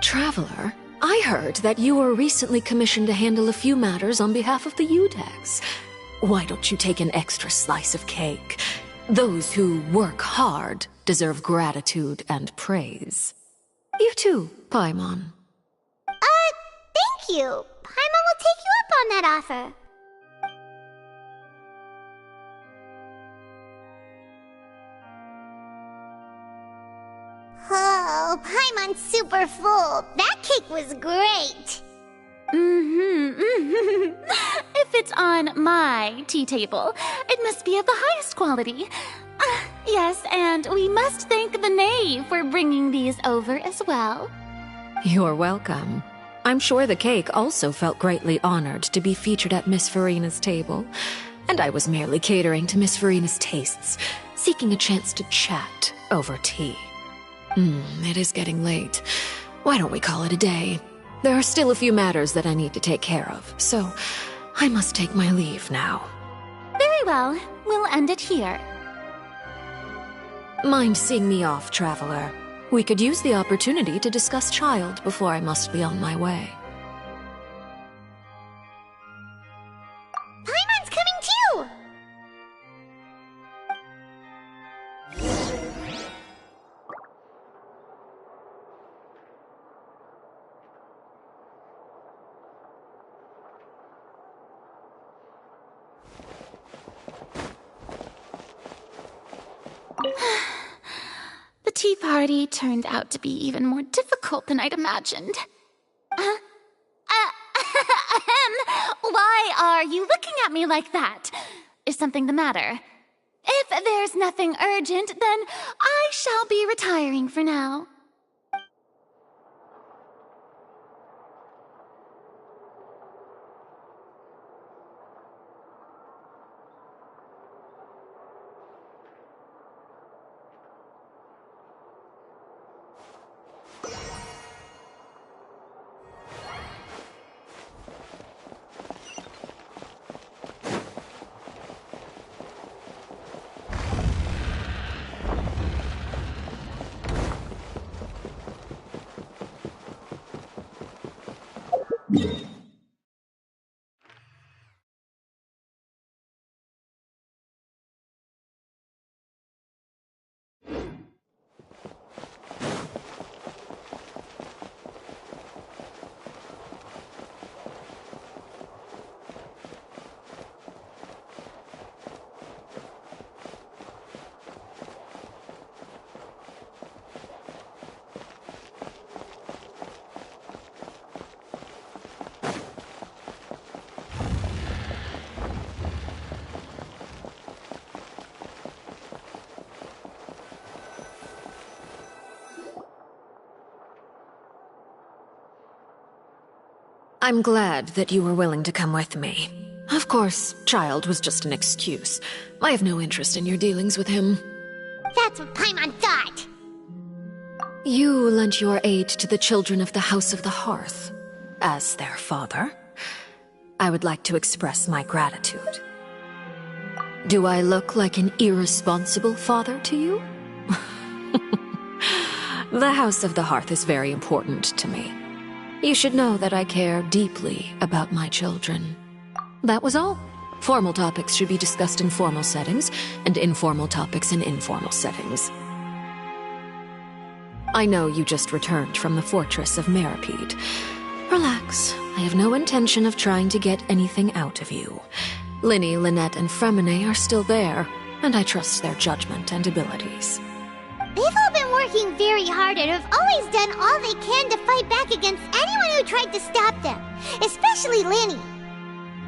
Traveler, I heard that you were recently commissioned to handle a few matters on behalf of the Udex. Why don't you take an extra slice of cake? Those who work hard deserve gratitude and praise. You too, Paimon. Thank you. Paimon will take you up on that offer. Oh, Paimon's super full. That cake was great. If it's on my tea table, it must be of the highest quality. Yes, and we must thank the knave for bringing these over as well. You're welcome. I'm sure the cake also felt greatly honored to be featured at Miss Farina's table. And I was merely catering to Miss Farina's tastes, seeking a chance to chat over tea. It is getting late. Why don't we call it a day? There are still a few matters that I need to take care of, so I must take my leave now. Very well. We'll end it here. Mind seeing me off, traveler? We could use the opportunity to discuss Child before I must be on my way. Paimon's coming too! The tea party turned out to be even more difficult than I'd imagined. Why are you looking at me like that? Is something the matter? If there's nothing urgent, then I shall be retiring for now. I'm glad that you were willing to come with me. Of course, Child was just an excuse. I have no interest in your dealings with him. That's what Paimon thought! You lent your aid to the children of the House of the Hearth. As their father, I would like to express my gratitude. Do I look like an irresponsible father to you? The House of the Hearth is very important to me. You should know that I care deeply about my children. That was all. Formal topics should be discussed in formal settings, and informal topics in informal settings. I know you just returned from the fortress of Meripede. Relax. I have no intention of trying to get anything out of you. Linny, Lynette, and Fremine are still there, and I trust their judgment and abilities. They've all been working very hard and have always done all they can to fight back against anyone who tried to stop them, especially Linny.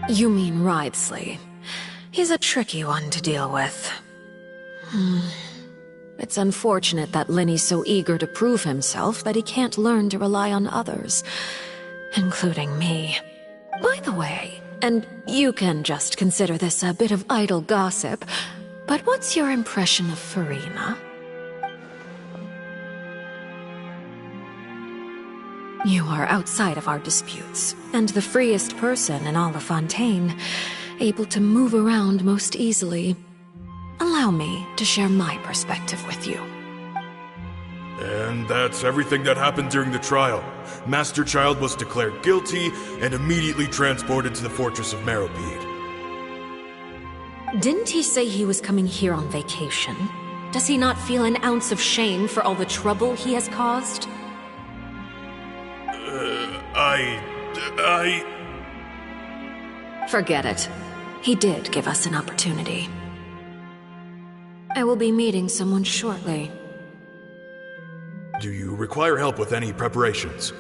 You mean Wriothesley. He's a tricky one to deal with. It's unfortunate that Linny's so eager to prove himself that he can't learn to rely on others, including me. By the way, and you can just consider this a bit of idle gossip, but what's your impression of Farina? You are outside of our disputes, and the freest person in all of Fontaine, able to move around most easily. Allow me to share my perspective with you. And that's everything that happened during the trial. Master Child was declared guilty and immediately transported to the Fortress of Meripede. Didn't he say he was coming here on vacation? Does he not feel an ounce of shame for all the trouble he has caused? Forget it. He did give us an opportunity. I will be meeting someone shortly. Do you require help with any preparations?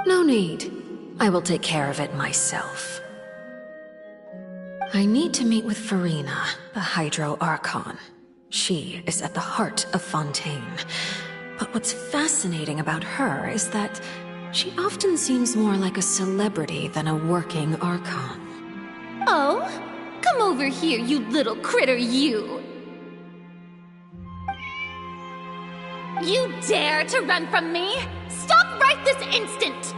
No need. I will take care of it myself. I need to meet with Farina, the Hydro Archon. She is at the heart of Fontaine. But what's fascinating about her is that she often seems more like a celebrity than a working Archon. Oh? Come over here, you little critter, you! You dare to run from me? Stop right this instant!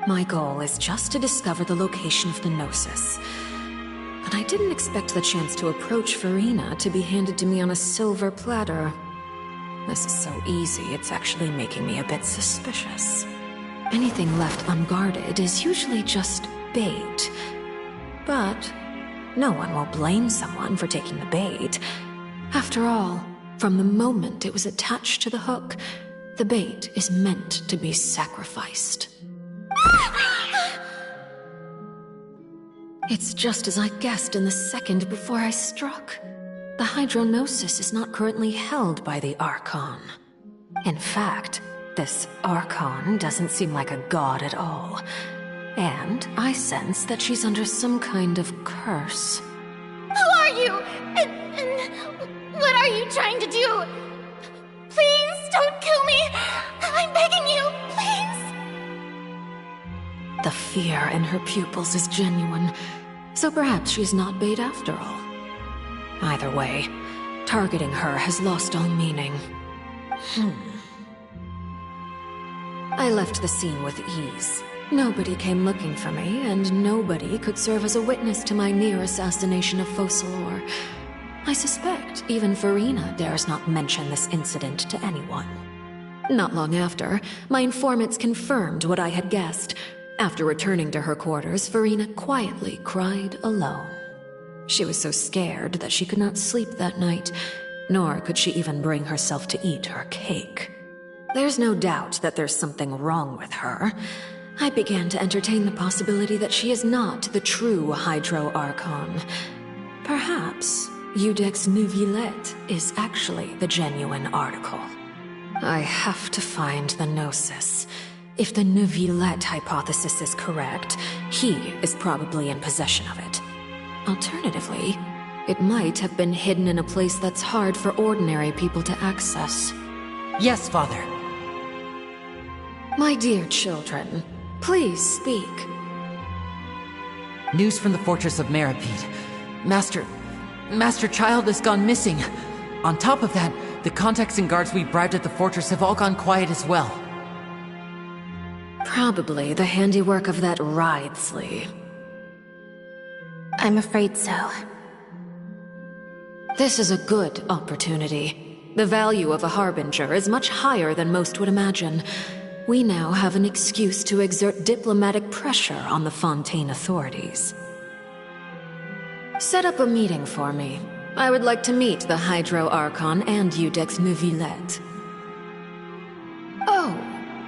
My goal is just to discover the location of the Gnosis. But I didn't expect the chance to approach Farina to be handed to me on a silver platter. This is so easy, it's actually making me a bit suspicious. Anything left unguarded is usually just bait. But no one will blame someone for taking the bait. After all, from the moment it was attached to the hook, the bait is meant to be sacrificed. It's just as I guessed in the second before I struck. The Hydronosis is not currently held by the Archon. In fact, this Archon doesn't seem like a god at all. And I sense that she's under some kind of curse. Who are you? And what are you trying to do? Please don't kill me! I'm begging you, please! The fear in her pupils is genuine, so perhaps she's not bait after all. Either way, targeting her has lost all meaning. I left the scene with ease. Nobody came looking for me, and nobody could serve as a witness to my near assassination of Focalor. I suspect even Farina dares not mention this incident to anyone. Not long after, my informants confirmed what I had guessed. After returning to her quarters, Farina quietly cried alone. She was so scared that she could not sleep that night, nor could she even bring herself to eat her cake. There's no doubt that there's something wrong with her. I began to entertain the possibility that she is not the true Hydro Archon. Perhaps Iudex Neuvillette is actually the genuine article. I have to find the Gnosis. If the Neuvillette hypothesis is correct, he is probably in possession of it. Alternatively, it might have been hidden in a place that's hard for ordinary people to access. Yes, Father. My dear children, please speak. News from the fortress of Meripede. Master Child has gone missing. On top of that, the contacts and guards we bribed at the fortress have all gone quiet as well. Probably the handiwork of that Wriothesley. I'm afraid so. This is a good opportunity. The value of a Harbinger is much higher than most would imagine. We now have an excuse to exert diplomatic pressure on the Fontaine authorities. Set up a meeting for me. I would like to meet the Hydro Archon and Iudex Neuvillette. Oh,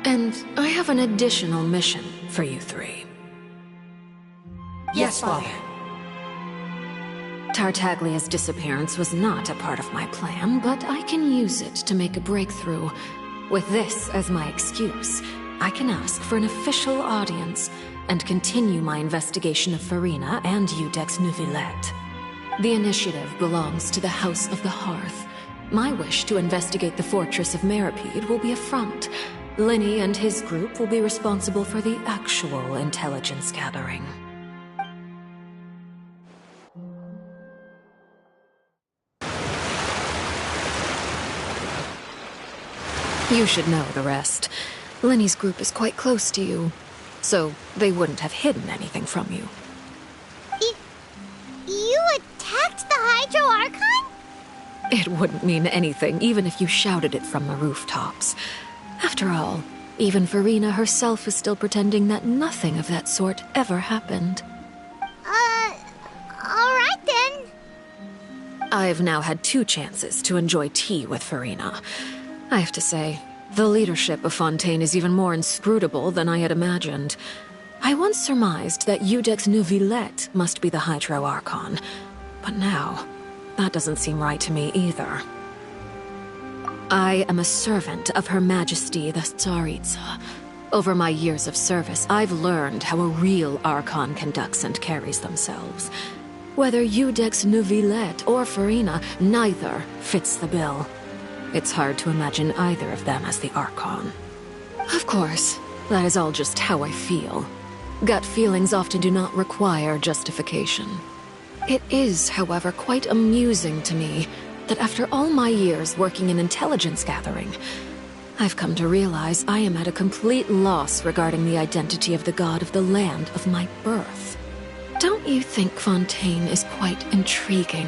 and I have an additional mission for you three. Yes, Father. Tartaglia's disappearance was not a part of my plan, but I can use it to make a breakthrough. With this as my excuse, I can ask for an official audience and continue my investigation of Farina and Iudex Neuvillette. The initiative belongs to the House of the Hearth. My wish to investigate the fortress of Meripede will be a front. Linny and his group will be responsible for the actual intelligence gathering. You should know the rest. Linny's group is quite close to you, so they wouldn't have hidden anything from you. You attacked the Hydro Archon? It wouldn't mean anything, even if you shouted it from the rooftops. After all, even Farina herself is still pretending that nothing of that sort ever happened. Alright then. I've now had 2 chances to enjoy tea with Farina. I have to say, the leadership of Fontaine is even more inscrutable than I had imagined. I once surmised that Iudex Neuvillette must be the Hydro Archon, but now, that doesn't seem right to me either. I am a servant of Her Majesty the Tsaritsa. Over my years of service, I've learned how a real Archon conducts and carries themselves. Whether Eudex Neuvillette or Farina, neither fits the bill. It's hard to imagine either of them as the Archon. Of course, that is all just how I feel. Gut feelings often do not require justification. It is, however, quite amusing to me that after all my years working in intelligence gathering, I've come to realize I am at a complete loss regarding the identity of the god of the land of my birth. Don't you think Fontaine is quite intriguing?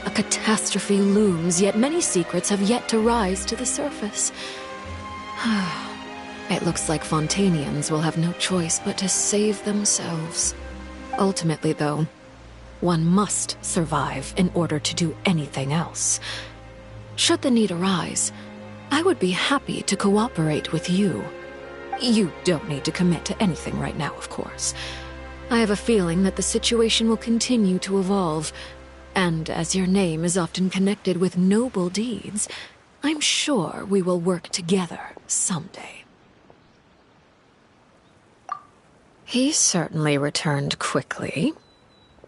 A catastrophe looms, yet many secrets have yet to rise to the surface. It looks like Fontainians will have no choice but to save themselves. Ultimately, though, one must survive in order to do anything else. Should the need arise, I would be happy to cooperate with you. You don't need to commit to anything right now, of course. I have a feeling that the situation will continue to evolve, and as your name is often connected with noble deeds, I'm sure we will work together someday. He certainly returned quickly.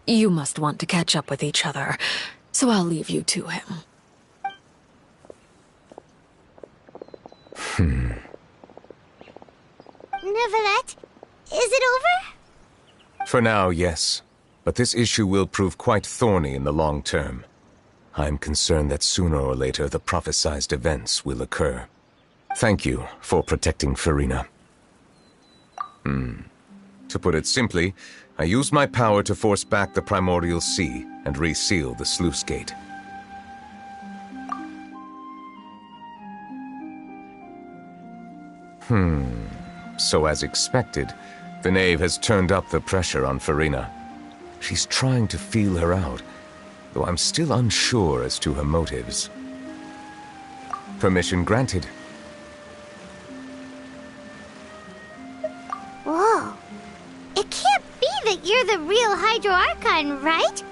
You must want to catch up with each other, so I'll leave you to him. Neuvillette, is it over? For now, yes. But this issue will prove quite thorny in the long term. I'm concerned that sooner or later the prophesized events will occur. Thank you for protecting Farina. To put it simply, I used my power to force back the primordial sea and reseal the sluice gate. So as expected, the knave has turned up the pressure on Farina. She's trying to feel her out, though I'm still unsure as to her motives. Permission granted. Whoa. It can't be that you're the real Hydro Archon, right?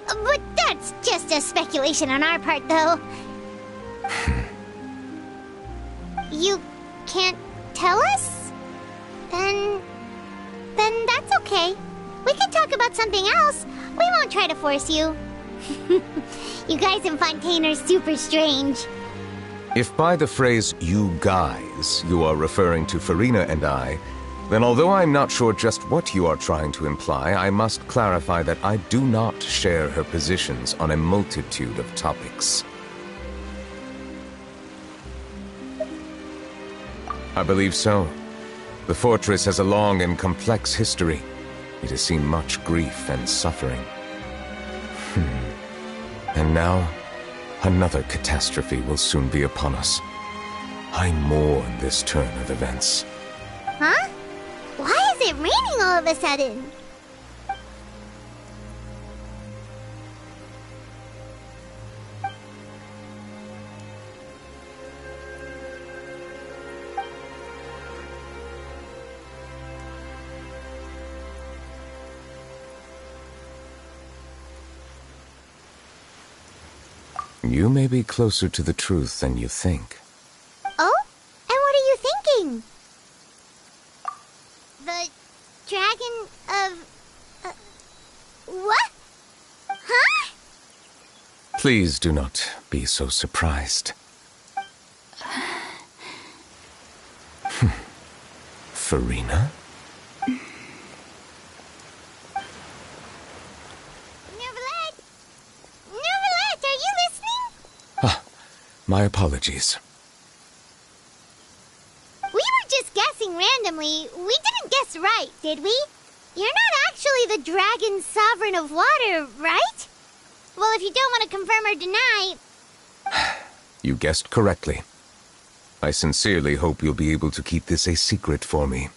But that's just a speculation on our part, though. You can't tell us? Then that's okay. We can talk about something else. We won't try to force you. You guys in Fontaine are super strange. If by the phrase, you guys, you are referring to Farina and I, then although I'm not sure just what you are trying to imply, I must clarify that I do not share her positions on a multitude of topics. I believe so. The fortress has a long and complex history. It has seen much grief and suffering. And now, another catastrophe will soon be upon us. I mourn this turn of events. Huh? Why is it raining all of a sudden? You may be closer to the truth than you think. Oh? And what are you thinking? The dragon of... what? Huh? Please do not be so surprised. Farina? My apologies. We were just guessing randomly. We didn't guess right, did we? You're not actually the dragon sovereign of water, right? Well, if you don't want to confirm or deny... You guessed correctly. I sincerely hope you'll be able to keep this a secret for me.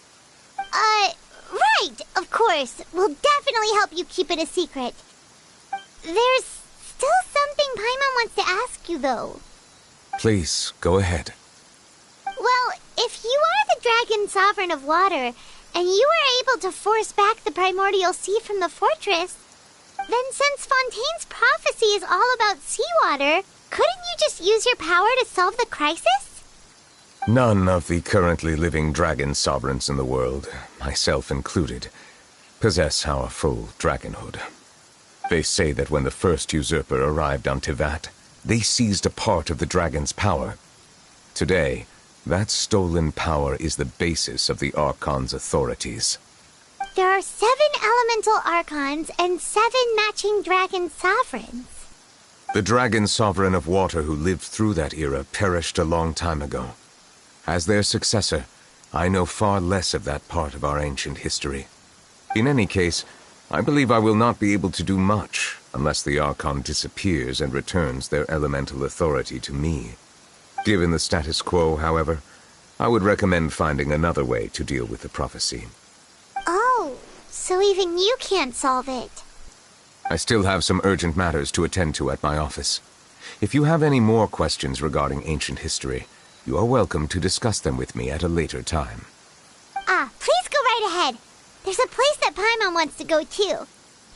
Right, of course. We'll definitely help you keep it a secret. There's still something Paimon wants to ask you, though. Please, go ahead. Well, if you are the dragon sovereign of water, and you were able to force back the primordial sea from the fortress, then since Fontaine's prophecy is all about seawater, couldn't you just use your power to solve the crisis? None of the currently living dragon sovereigns in the world, myself included, possess our full dragonhood. They say that when the first usurper arrived on Tivat, they seized a part of the dragon's power. Today, that stolen power is the basis of the Archon's authorities. There are 7 elemental Archons and 7 matching dragon sovereigns. The dragon sovereign of water who lived through that era perished a long time ago. As their successor, I know far less of that part of our ancient history. In any case, I believe I will not be able to do much unless the Archon disappears and returns their elemental authority to me. Given the status quo, however, I would recommend finding another way to deal with the prophecy. Oh, so even you can't solve it. I still have some urgent matters to attend to at my office. If you have any more questions regarding ancient history, you are welcome to discuss them with me at a later time. Please go right ahead. There's a place that Paimon wants to go too.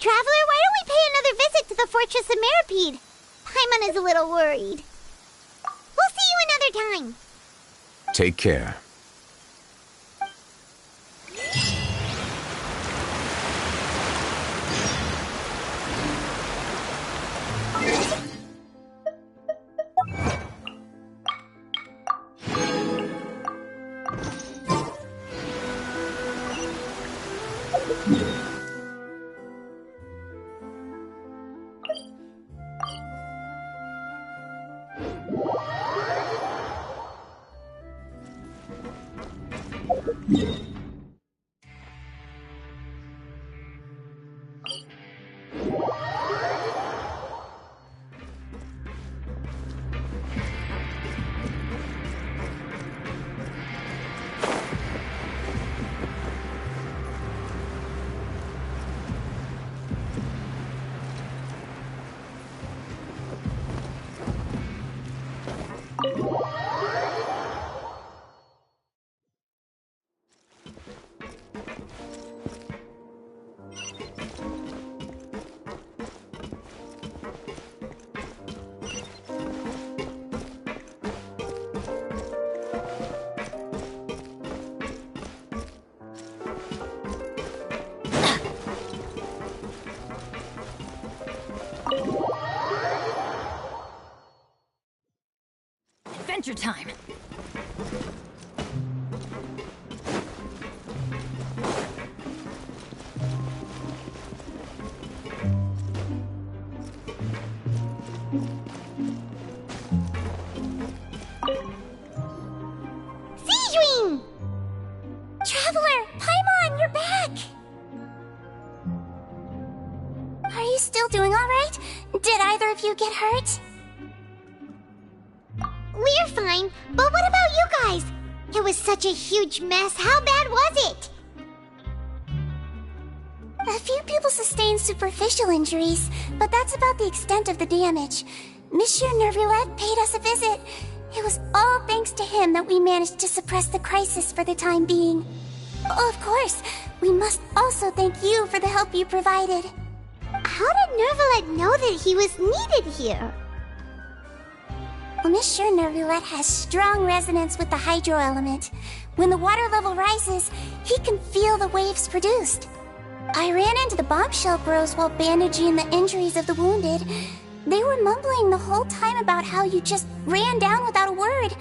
Traveler, why don't we pay another visit to the Fortress of Meripede? Paimon is a little worried. We'll see you another time. Take care. Adventure time! Seedwing! Traveler, Paimon, you're back! Are you still doing all right? Did either of you get hurt? We're fine, but what about you guys? It was such a huge mess. How bad was it? A few people sustained superficial injuries, but that's about the extent of the damage. Monsieur Nervulette paid us a visit. It was all thanks to him that we managed to suppress the crisis for the time being. Of course, we must also thank you for the help you provided. How did Nervulette know that he was needed here? Well, Monsieur Nervulette has strong resonance with the hydro element. When the water level rises, he can feel the waves produced. I ran into the bombshell bros while bandaging the injuries of the wounded. They were mumbling the whole time about how you just ran down without a word.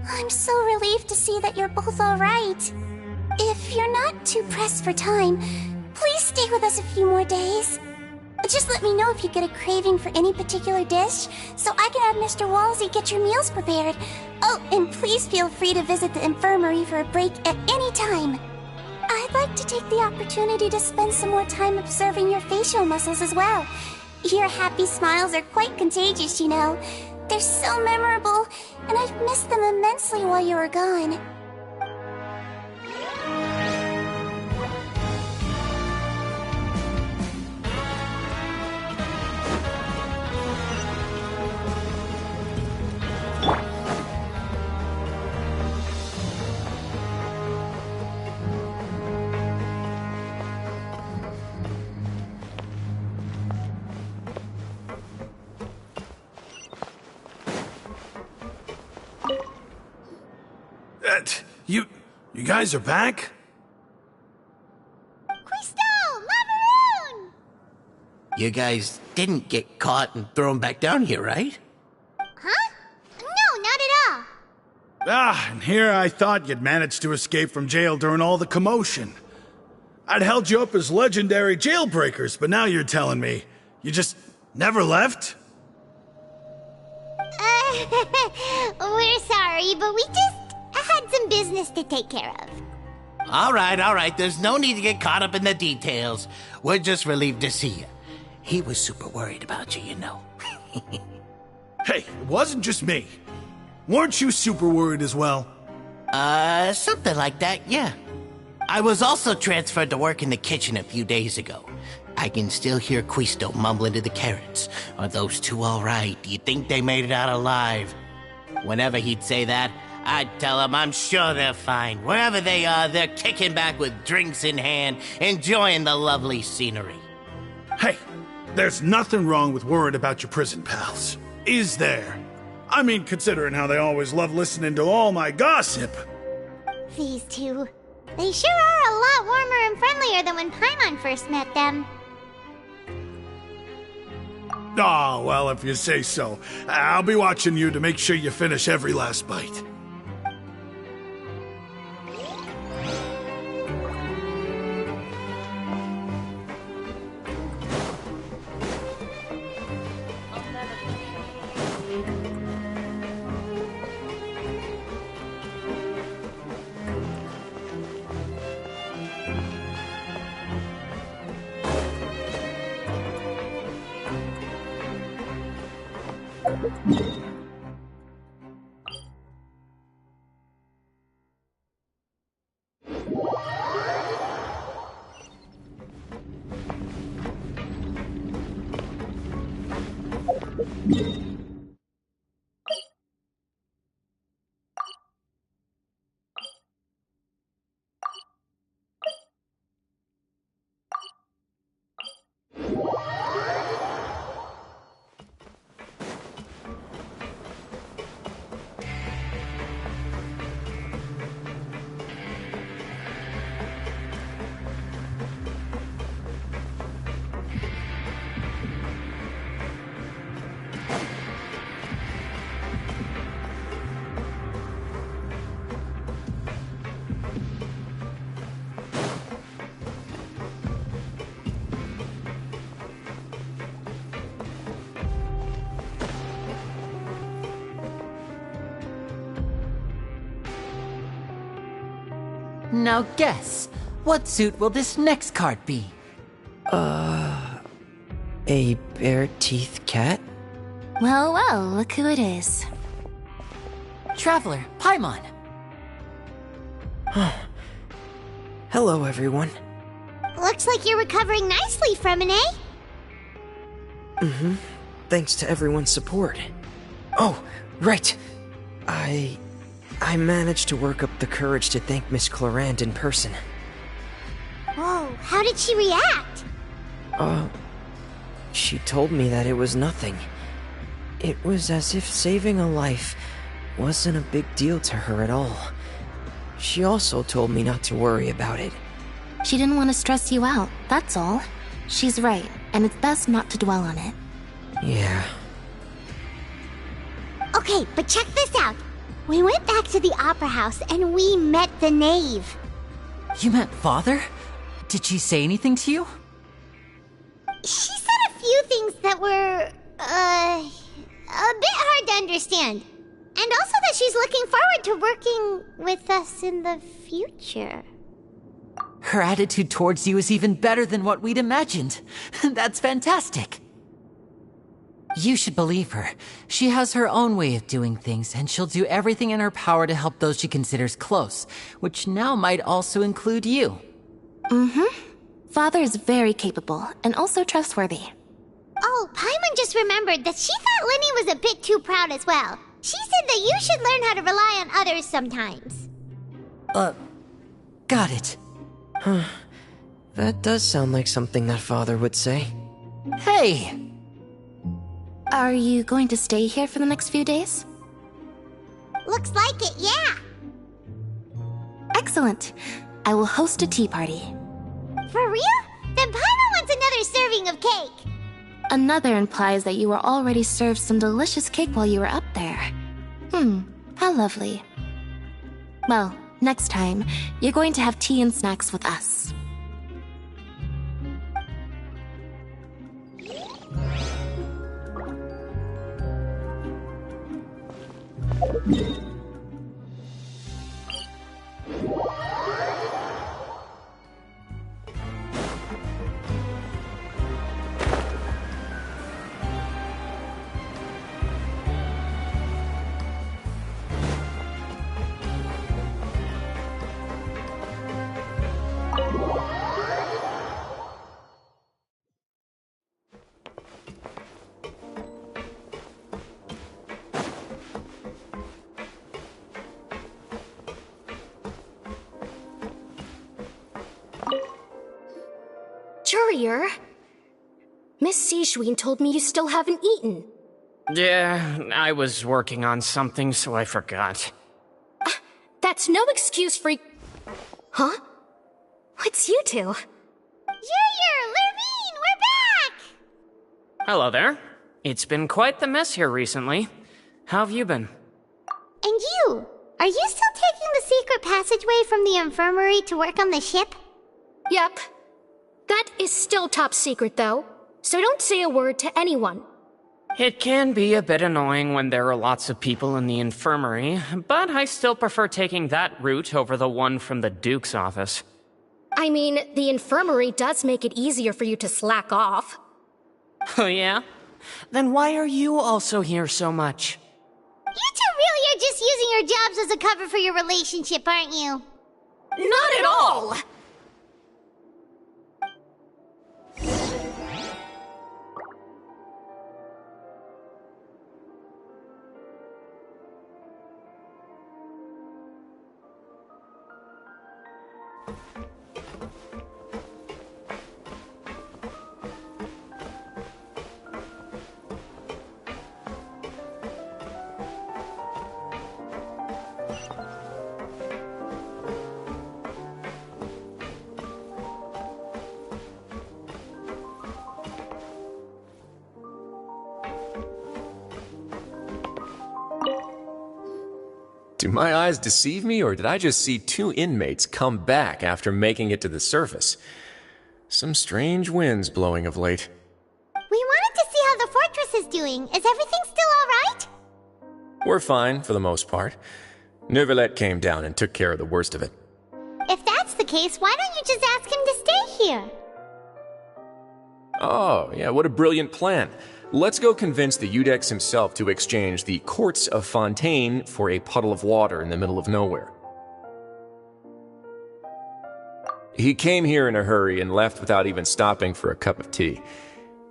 I'm so relieved to see that you're both alright. If you're not too pressed for time, please stay with us a few more days. Just let me know if you get a craving for any particular dish, so I can have Mr. Walsey get your meals prepared. Oh, and please feel free to visit the infirmary for a break at any time. I'd like to take the opportunity to spend some more time observing your facial muscles as well. Your happy smiles are quite contagious, you know. They're so memorable, and I've missed them immensely while you were gone. You guys are back? Crystal! Macaroon! You guys didn't get caught and thrown back down here, right? Huh? No, not at all. Ah, and here I thought you'd managed to escape from jail during all the commotion. I'd held you up as legendary jailbreakers, but now you're telling me you just never left? We're sorry, but we just had some business to take care of. All right. There's no need to get caught up in the details. We're just relieved to see you. He was super worried about you, you know. Hey, it wasn't just me. Weren't you super worried as well? Something like that, yeah. I was also transferred to work in the kitchen a few days ago. I can still hear Quisto mumbling to the carrots. Are those two all right? Do you think they made it out alive? Whenever he'd say that, I'd tell him I'm sure they're fine. Wherever they are, they're kicking back with drinks in hand, enjoying the lovely scenery. Hey, there's nothing wrong with worrying about your prison pals. Is there? I mean, considering how they always love listening to all my gossip. These two. They sure are a lot warmer and friendlier than when Paimon first met them. Oh, well, if you say so. I'll be watching you to make sure you finish every last bite. Now guess, what suit will this next card be? A bare-teeth cat? Well, look who it is. Traveler, Paimon. Hello, everyone. Looks like you're recovering nicely from it, eh? Mm-hmm. Thanks to everyone's support. Oh, right. I managed to work up the courage to thank Miss Clorand in person. Whoa, how did she react? She told me that it was nothing. It was as if saving a life wasn't a big deal to her at all. She also told me not to worry about it. She didn't want to stress you out, that's all. She's right, and it's best not to dwell on it. Yeah. Okay, but check this out. We went back to the opera house and we met the knave. You met Father? Did she say anything to you? She said a few things that were, a bit hard to understand. And also that she's looking forward to working with us in the future. Her attitude towards you is even better than what we'd imagined. That's fantastic. You should believe her. She has her own way of doing things, and she'll do everything in her power to help those she considers close, which now might also include you. Mm-hmm. Father is very capable, and also trustworthy. Oh, Paimon just remembered that she thought Linny was a bit too proud as well. She said that you should learn how to rely on others sometimes. Got it. Huh. That does sound like something that Father would say. Hey! Are you going to stay here for the next few days? Looks like it, yeah. Excellent. I will host a tea party. For real? Then Paimon wants another serving of cake. Another implies that you were already served some delicious cake while you were up there. How lovely. Well, next time, you're going to have tea and snacks with us. Courier? Miss Sijwin told me you still haven't eaten. Yeah, I was working on something, so I forgot. That's no excuse for... Huh? What's you two? Courier! Lurvine! We're back! Hello there. It's been quite the mess here recently. How have you been? And you? Are you still taking the secret passageway from the infirmary to work on the ship? Yep. That is still top secret, though, so don't say a word to anyone. It can be a bit annoying when there are lots of people in the infirmary, but I still prefer taking that route over the one from the Duke's office. I mean, the infirmary does make it easier for you to slack off. Oh yeah? Then why are you also here so much? You two really are just using your jobs as a cover for your relationship, aren't you? Not at all! Do my eyes deceive me, or did I just see two inmates come back after making it to the surface? Some strange winds blowing of late. We wanted to see how the fortress is doing. Is everything still alright? We're fine, for the most part. Neuvillette came down and took care of the worst of it. If that's the case, why don't you just ask him to stay here? Oh, yeah, what a brilliant plan. Let's go convince the Eudex himself to exchange the Courts of Fontaine for a puddle of water in the middle of nowhere. He came here in a hurry and left without even stopping for a cup of tea.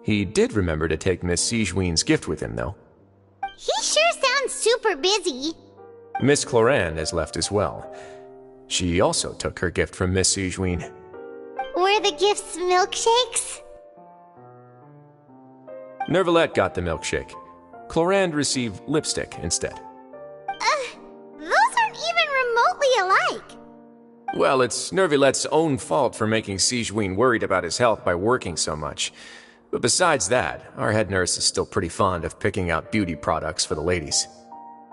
He did remember to take Miss Sijwin's gift with him, though. He sure sounds super busy. Miss Cloran has left as well. She also took her gift from Miss Sijwin. Were the gifts milkshakes? Neuvillette got the milkshake. Clorand received lipstick instead. Those aren't even remotely alike. Well, it's Neuvillette's own fault for making Sijwin worried about his health by working so much. But besides that, our head nurse is still pretty fond of picking out beauty products for the ladies.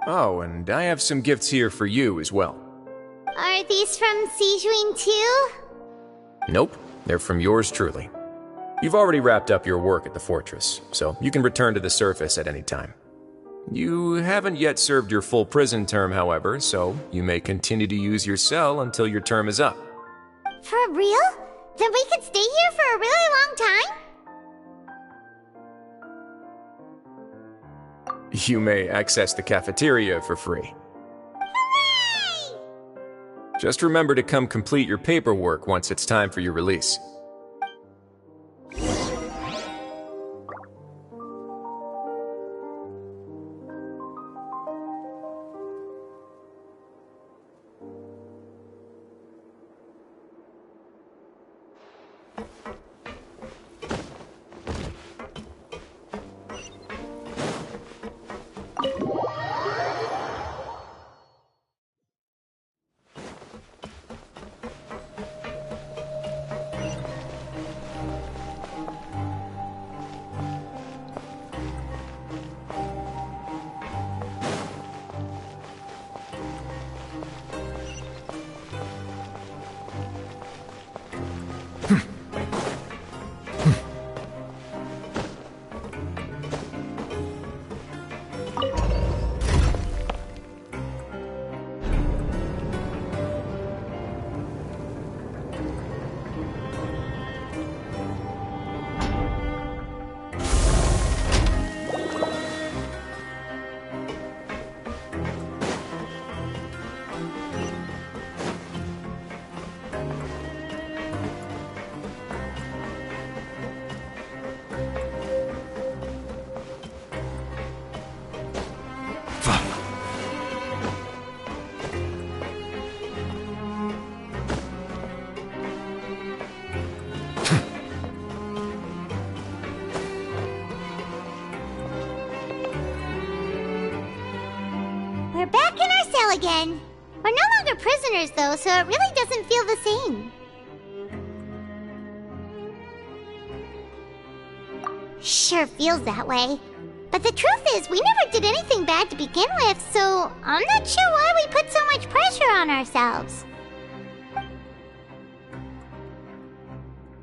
Oh, and I have some gifts here for you as well. Are these from Sijwin too? Nope, they're from yours truly. You've already wrapped up your work at the fortress, so you can return to the surface at any time. You haven't yet served your full prison term, however, so you may continue to use your cell until your term is up. For real? Then we could stay here for a really long time? You may access the cafeteria for free. Hooray! Just remember to come complete your paperwork once it's time for your release. We're back in our cell again. We're no longer prisoners, though, so it really doesn't feel the same. Sure feels that way. But the truth is, we never did anything bad to begin with, so I'm not sure why we put so much pressure on ourselves.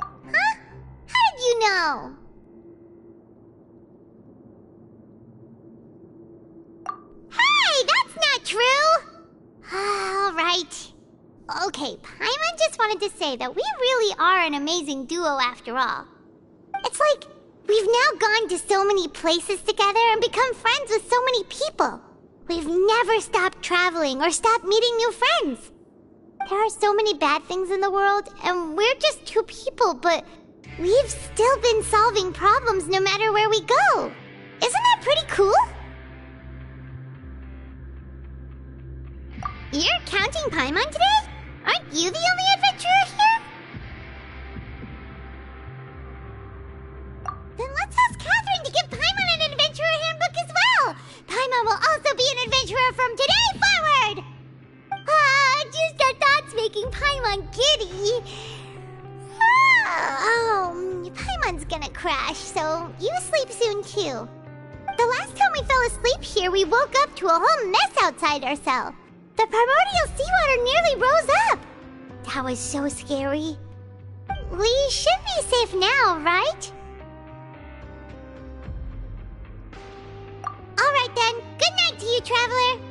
Huh? How did you know? Hey, that's not true! Alright. Okay, Paimon just wanted to say that we really are an amazing duo after all. It's like we've now gone to so many places together and become friends with so many people. We've never stopped traveling or stopped meeting new friends. There are so many bad things in the world, and we're just two people, but we've still been solving problems no matter where we go. Isn't that pretty cool? You're counting Paimon today? Aren't you the only adventurer here? Then let's ask Catherine to give Paimon an adventurer handbook as well! Paimon will also be an adventurer from today forward! Just the thoughts making Paimon giddy. Paimon's gonna crash, so you sleep soon too. The last time we fell asleep here, we woke up to a whole mess outside our cell. The primordial seawater nearly rose up. That was so scary. We should be safe now, right? Alright then, good night to you, traveler.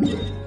Yeah.